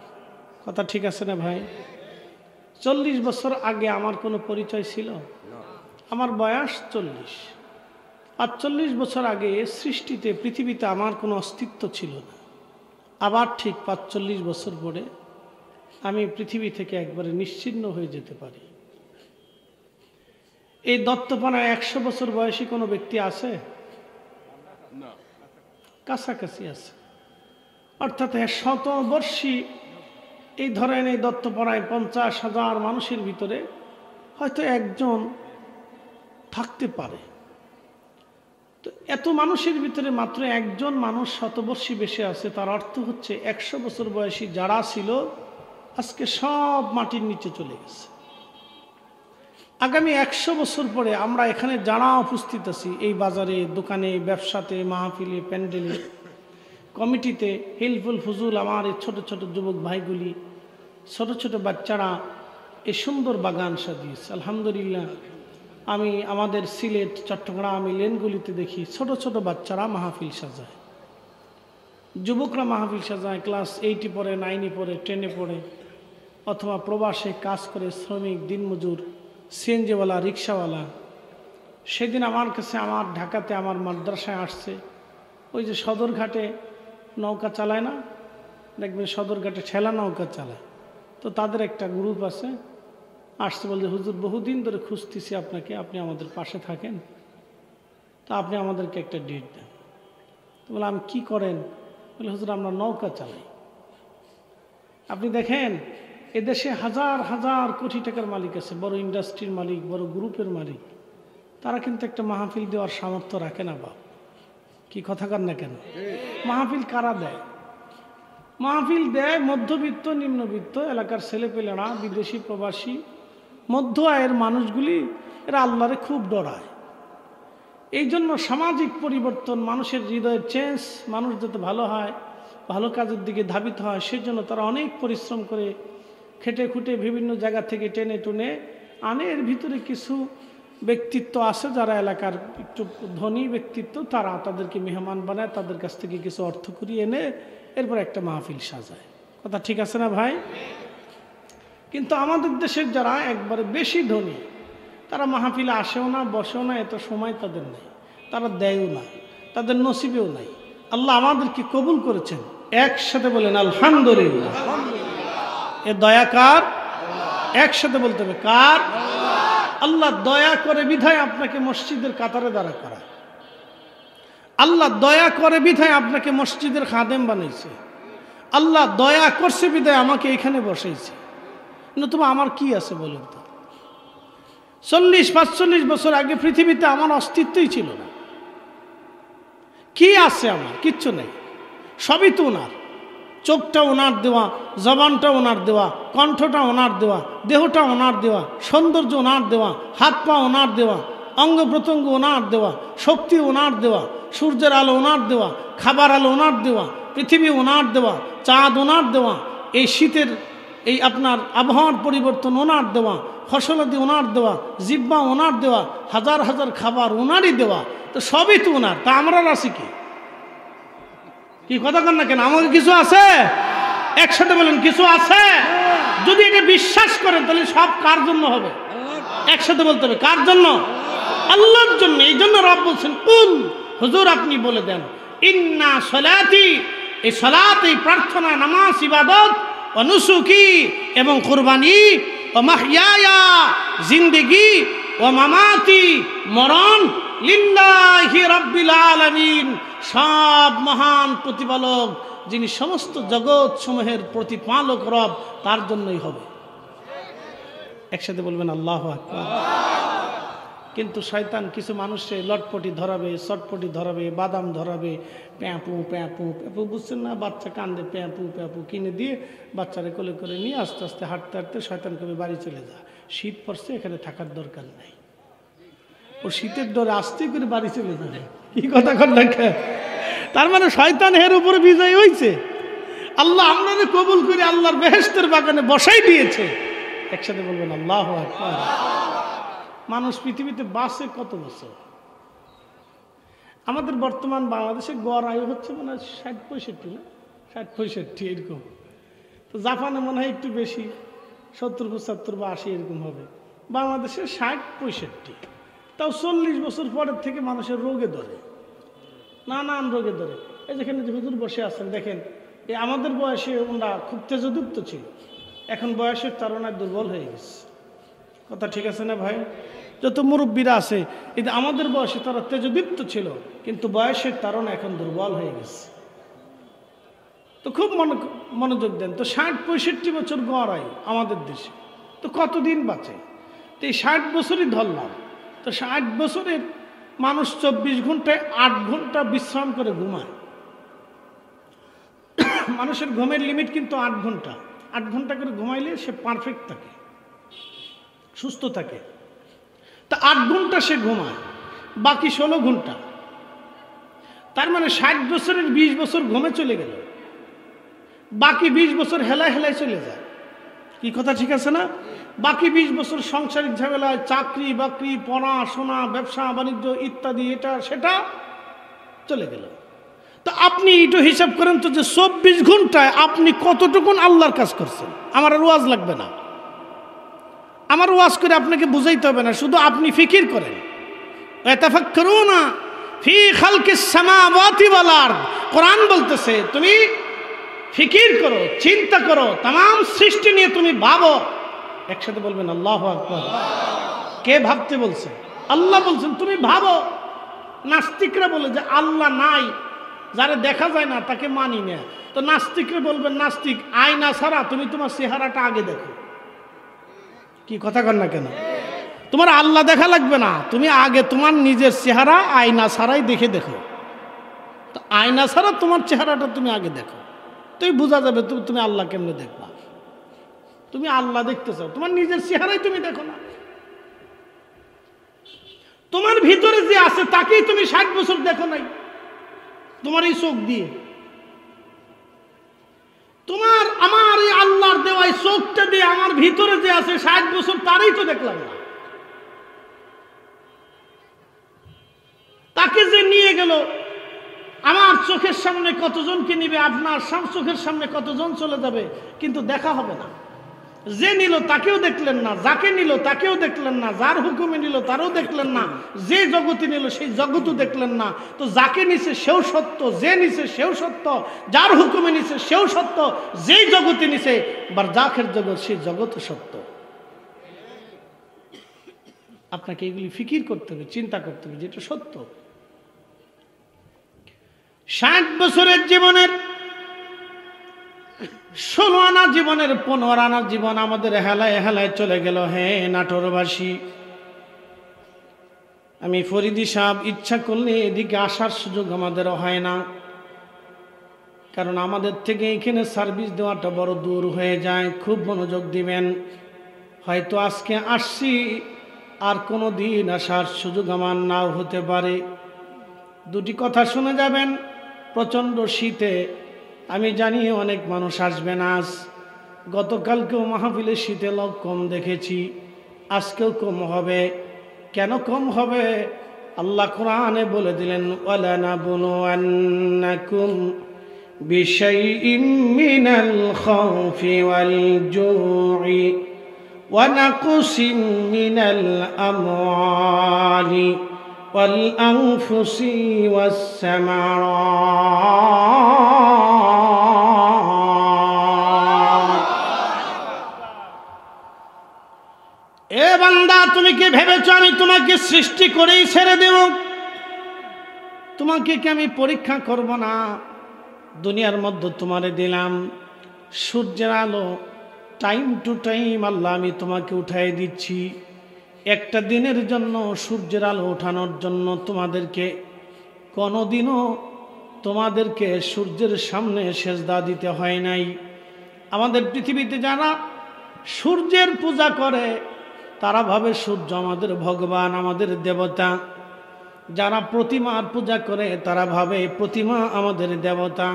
কথা ঠিক আছে না ভাই? 40 বছর আগে আমার কোনো পরিচয় ছিল? আমার বয়স 40। আর 40 বছর আগে সৃষ্টিতে পৃথিবীতে আমার কোনো অস্তিত্ব ছিল না। আবার ঠিক 45 বছর পরে আমি পৃথিবী থেকে একবারে নিশ্চিহ্ন হয়ে যেতে পারি। এই দত্তপাড়ায় 100 বছর বয়সী কোনো ব্যক্তি আছে? কাছাকাছি আছে। অর্থাৎ 100বর্ষী এই ধরেন এই দত্তপাড়ায় 50,000 মানুষের ভিতরে হয়তো একজন থাকতে পারে। তো এত মানুষের ভিতরে মাত্র একজন মানুষ শতবর্ষী বেশি আছে, তার অর্থ হচ্ছে 100 বছর বয়সী যারা ছিল আজকে সব মাটির নিচে চলে গেছে। আগামী 100 বছর পরে আমরা এখানে যারা উপস্থিত আছি, এই বাজারে, দোকানে, ব্যবসাতে, মাহফিলে, প্যান্ডেলে, কমিটিতে, হিলফুল ফুজুল, আমার এই ছোট ছোট যুবক ভাইগুলি, ছোট ছোট বাচ্চারা এই সুন্দর বাগান সাজিয়েছে আলহামদুলিল্লাহ। আমি আমাদের সিলেট, চট্টগ্রাম এই লেনগুলিতে দেখি ছোট ছোট বাচ্চারা মাহফিল সাজায়, যুবকরা মাহফিল সাজায়, ক্লাস 8 পড়ে, 9 পড়ে, 10 পড়ে, অথবা প্রবাসে কাজ করে শ্রমিক, দিনমজুর, সিএনজিওয়ালা, রিক্সাওয়ালা, সেদিন আমার কাছে, আমার ঢাকাতে আমার মাদ্রাসায় আসছে, ওই যে সদরঘাটে নৌকা চালায় না, দেখবেন সদরঘাটে ঠেলা নৌকা চালায়, তো তাদের একটা গ্রুপ আছে, আসছে বলছে হুজুর বহুদিন ধরে খুঁজতেছি আপনাকে, আপনি আমাদের পাশে থাকেন, তো আপনি আমাদেরকে একটা ডেট দেন। তো বলে আমি কি করেন? বলে হুজুর আমরা নৌকা চালাই। আপনি দেখেন এদেশে হাজার হাজার কোটি টাকার মালিক আছে, বড় ইন্ডাস্ট্রির মালিক, বড় গ্রুপের মালিক, তারা কিন্তু একটা মাহফিল দেওয়ার সামর্থ্য রাখে না। বাপ কি কথা কন না কেন? মাহফিল কারা দেয়? মাহফিল দেয় মধ্যবিত্ত, নিম্নবিত্ত এলাকার ছেলেপেলেরা, বিদেশি, প্রবাসী, মধ্য আয়ের মানুষগুলি, এরা আল্লাহরে খুব ডরায়। এই জন্য সামাজিক পরিবর্তন, মানুষের হৃদয়ের চেঞ্জ, মানুষ যাতে ভালো হয়, ভালো কাজের দিকে ধাবিত হয়, সেজন্য তারা অনেক পরিশ্রম করে খেটে খুঁটে বিভিন্ন জায়গা থেকে টেনে টুনে আনে। এর ভিতরে কিছু ব্যক্তিত্ব আছে যারা এলাকার একটু ধনী ব্যক্তিত্ব, তারা তাদেরকে মেহমান বানায়, তাদের কাছ থেকে কিছু অর্থ করিয়ে এনে এরপর একটা মাহফিল সাজায়। কথা ঠিক আছে না ভাই? কিন্তু আমাদের দেশের যারা একবারে বেশি ধনী, তারা মাহফিলে আসেও না, বসেও না, এত সময় তাদের নেই, তারা দেয়ও না, তাদের নসিবেও নাই। আল্লাহ আমাদেরকে কবুল করেছেন, একসাথে বলেন আলহামদুলিল্লাহ। এ দয়া কার? একসাথে বলতে হবে কার? আল্লাহ দয়া করে বিধায় আপনাকে মসজিদের কাতারে দাঁড়া করা, আল্লাহ দয়া করে বিধায় আপনাকে মসজিদের খাদেম বানাইছে, আল্লাহ দয়া করছে বিধায় আমাকে এখানে বসাইছে। নতুবা আমার কি আছে বলুন তো? 40-45 বছর আগে পৃথিবীতে আমার অস্তিত্বই ছিল না। কি আছে আমার? কিচ্ছু নেই, সবই তো ওনার। চোখটা ওনার দেওয়া, জবানটা ওনার দেওয়া, কণ্ঠটা ওনার দেওয়া, দেহটা ওনার দেওয়া, সৌন্দর্য ওনার দেওয়া, হাত পা ওনার দেওয়া, অঙ্গ প্রত্যঙ্গ ওনার দেওয়া, শক্তি ওনার দেওয়া, সূর্যের আলো ওনার দেওয়া, খাবার আলো ওনার দেওয়া, পৃথিবী ওনার দেওয়া, চাঁদ ওনার দেওয়া, এই শীতের এই আপনার আবহাওয়ার পরিবর্তন ওনার দেওয়া, ফসলাদি ওনার দেওয়া, জিব্বা ওনার দেওয়া, হাজার হাজার খাবার ওনারই দেওয়া। তো সবই তো ওনার, তা আমরা আছি কি? কি কথা কন না কেন? আমাকে কিছু আছে? একসাথে বলেন কিছু আছে? যদি এটা বিশ্বাস করেন তাহলে সব কার জন্য হবে? একসাথে বলতে হবে কার জন্য? আল্লাহর জন্য। এই জন্য রব বলছেন কুল, হুজুর আপনি বলে দেন, ইন্না সলাতি, এই সালাত, এই প্রার্থনা, নামাজ, ইবাদত, ও নুসুকি এবং কুরবানি, ও মাহইয়া জিন্দেগি, ও মামাতি মরণ, লিল্লাহি রাব্বিল আলামিন, সব মহান প্রতিপালক যিনি সমস্ত জগৎ সমূহের প্রতিপালক রব, তার জন্যই হবে। একসাথে বলবেন আল্লাহু আকবার। কিন্তু শয়তান কিছু মানুষে লটপটি ধরাবে, চটপটি ধরাবে, বাদাম ধরাবে, প্যাঁপু প্যাঁপু প্যাঁপু, বুঝছেন না? বাচ্চা কান্দে, প্যাঁপু প্যাঁপু কিনে দিয়ে বাচ্চারা কোলে করে নিয়ে আস্তে আস্তে হাঁটতে হাঁটতে শয়তান কবে বাড়ি চলে যা, শীত পড়ছে, এখানে থাকার দরকার নাই। ও শীতের ডরে আস্তে করে বাড়ি চলে যাবে। কি কথা কন না? তার মানে শয়তান এর উপরে বিজয় হয়েছে। আল্লাহ আমরা কবুল করে আল্লাহর বেহেশতের বাগানে বসাই দিয়েছে। একসাথে বলবেন আল্লাহু আকবার। মানুষ পৃথিবীতে বাঁচে কত বছর? আমাদের বর্তমান বাংলাদেশে গড় আয়ু হচ্ছে মনে হয় 60-65 না, 60-65 এরকম। তো জাপানে মনে হয় একটু বেশি, 70-75 বা 80 এরকম হবে। বাংলাদেশে 60-65। তাও 40 বছর পরের থেকে মানুষের রোগে ধরে, নানান রোগে ধরে। এই যেখানে যে হুজুর বসে আছেন দেখেন, এই আমাদের বয়সে ওনারা খুব তেজদীপ্ত ছিল, এখন বয়সের তাড়নায় দুর্বল হয়ে গেছে। কথা ঠিক আছে না ভাই? যত মুরব্বীরা আছে, এটা আমাদের বয়সে তারা তেজদীপ্ত ছিল, কিন্তু বয়সের তাড়না এখন দুর্বল হয়ে গেছে। তো খুব মনোযোগ দেন। তো 60-65 বছর গড় আয়ু আমাদের দেশে, তো কতদিন বাঁচে? তো এই 60 বছরই ধরলাম। তো 60 বছরের মানুষ 24 ঘন্টায় 8 ঘন্টা বিশ্রাম করে ঘুমায়। মানুষের ঘুমের লিমিট কিন্তু 8 ঘন্টা। 8 ঘন্টা করে ঘুমাইলে সে পারফেক্ট থাকে, সুস্থ থাকে। তা 8 ঘন্টা সে ঘুমায়, বাকি 16 ঘন্টা। তার মানে 60 বছরের 20 বছর ঘুমে চলে গেল, বাকি 20 বছর হেলায় হেলায় চলে যায়। কি কথা ঠিক আছে না? বাকি 20 বছর সাংসারিক ঝামেলায়, চাকরি বাকরি, পড়াশোনা, ব্যবসা বাণিজ্য ইত্যাদি, এটা সেটা চলে গেল। তো তো আপনি একটু হিসাব করেন তো যে 24 ঘন্টায় আপনি কতটুকুন আল্লাহর কাজ করছেন। আমার আর ওয়াজ লাগবে না, আমার ওয়াজ করে আপনাকে বুঝাইতে হবে না, শুধু আপনি ফিকির করেন। ইয়াতাফাক্কারুনা ফি খালকিস সামাওয়াতি ওয়াল আরদ, কোরআন বলতেছে তুমি ফিকির করো, চিন্তা করো, तमाम সৃষ্টি নিয়ে তুমি ভাবো। একসাথে বলবেন আল্লাহু আকবার। কে ভাবতে বলছে? আল্লাহ বলছেন তুমি ভাবো। নাস্তিকরা বলে যে আল্লাহ নাই, যারা দেখা যায় না তাকে মানি না। তো নাস্তিকরা বলবেন নাস্তিক, আয়না ছাড়া তুমি তোমার চেহারাটা আগে দেখো। কি কথা কর না কেন? তোমার আল্লাহ দেখা লাগবে না, তুমি আগে তোমার নিজের চেহারা আয়না ছাড়াই দেখে দেখো। তো আয়না ছাড়া তোমার চেহারাটা তুমি আগে দেখো, তুই বোঝা যাবে তুমি আল্লাহ কেমনে দেখবা। তুমি আল্লাহ দেখতে চাও, তোমার নিজের চেহারাই তুমি দেখো না। তোমার ভিতরে যে আছে তাকেই তুমি 60 বছর দেখো নাই তোমার এই চোখ দিয়ে। তোমার আমার এই আল্লাহর দেওয়া এই চোখটা দিয়ে আমার ভিতরে যে আছে 60 বছর তারই তো দেখলাম না। তাকে যে নিয়ে গেল, আমার চোখের সামনে কতজনকে নিবে, আপনার চোখের সামনে কতজন চলে যাবে, কিন্তু দেখা হবে না। যে নিল তাকেও দেখলেন না, যাকে নিল তাকেও দেখলেন না, যার হুকুমে নিল তারও দেখলেন না, যে জগতে নিল সেই জগতও দেখলেন না। তো যাকে নিছে সেও সত্য, যে নিছে সেও সত্য, যার হুকুমে নিছে সেও সত্য, যেই জগতে নিছে বারজাখের জগৎ সেই জগৎও সত্য। আপনাকে এগুলি ফিকির করতে হবে, চিন্তা করতে হবে, যেটা সত্য। 60 বছরের জীবনের 16 আনা জীবনের 15 আনা জীবন আমাদের হেলায় হেলায় চলে গেল। হ্যাঁ নাটোরবাসী, আমি ফরিদি সাহেব ইচ্ছা করলে এদিকে আসার সুযোগ আমাদের হয় না, কারণ আমাদের থেকে এখানে সার্ভিস দেওয়াটা বড় দূর হয়ে যায়। খুব মনোযোগ দিবেন, হয়তো আজকে আসছি আর কোনো দিন আসার সুযোগ আমার নাও হতে পারে। দুটি কথা শুনে যাবেন। প্রচণ্ড শীতে আমি জানি অনেক মানুষ আসবে না। আজ গতকালকেও মাহফিলে শীতে লোক কম দেখেছি, আজকেও কম হবে। কেন কম হবে? আল্লাহ কোরআনে বলে দিলেন, ওয়ালানাবলুওয়ান্নাকুম বিশাইইম মিনাল খাউফি ওয়াল জু'i ওয়া নাকসিম মিনাল আমওয়ালি ওয়াল আনফুসি ওয়াস সামারাত। এ বান্দা, তুমি কি ভেবেছো আমি তোমাকে সৃষ্টি করেই ছেড়ে দেব? তোমাকে কি আমি পরীক্ষা করব না? দুনিয়ার মধ্যে তোমারে দিলাম সূর্যের আলো, টাইম টু টাইম আল্লাহ আমি তোমাকে উঠাই দিচ্ছি। একটা দিনের জন্য সূর্যের আলো ওঠানোর জন্য তোমাদেরকে কোনোদিনও তোমাদেরকে সূর্যের সামনে সেজদা দিতে হয় নাই। আমাদের পৃথিবীতে যারা সূর্যের পূজা করে তারা ভাবে সূর্য আমাদের ভগবান, আমাদের দেবতা। যারা প্রতিমার পূজা করে তারা ভাবে প্রতিমা আমাদের দেবতা।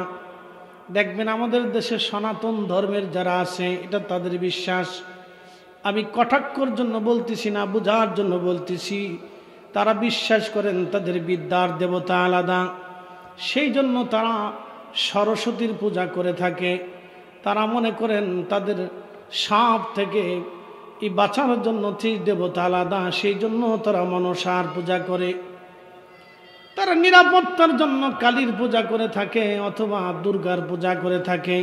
দেখবেন আমাদের দেশে সনাতন ধর্মের যারা আছে এটা তাদের বিশ্বাস। আমি কটাক্ষর জন্য বলতেছি না, বোঝার জন্য বলতেছি। তারা বিশ্বাস করেন তাদের বিদ্যার দেবতা আলাদা, সেই জন্য তারা সরস্বতীর পূজা করে থাকে। তারা মনে করেন তাদের সাপ থেকে এই বাঁচানোর জন্য সেই দেবতা আলাদা, সেই জন্য তারা মনসার পূজা করে। তারা নিরাপত্তার জন্য কালীর পূজা করে থাকে অথবা দুর্গার পূজা করে থাকে।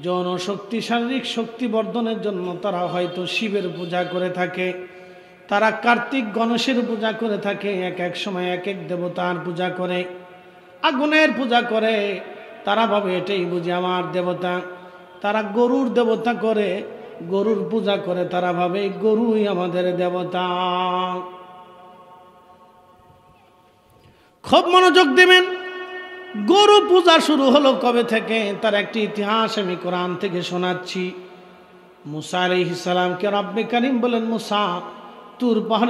যৌন শক্তি, শারীরিক শক্তি বর্ধনের জন্য তারা হয়তো শিবের পূজা করে থাকে। তারা কার্তিক গণেশের পূজা করে থাকে, এক এক সময় এক এক দেবতার পূজা করে। আগুনের পূজা করে, তারা ভাবে এটাই বুঝি আমার দেবতা। তারা গরুর দেবতা করে, গরুর পূজা করে, তারা ভাবে গরুই আমাদের দেবতা। খুব মনোযোগ দেবেন। গরু পূজা শুরু হলো কবে থেকে তার একটি ইতিহাস আমি কোরআন থেকে শোনাচ্ছি। মুসা আলাইহিস সালামকে রব্বে কারীম বলেন, মুসা তুর পাহাড়ে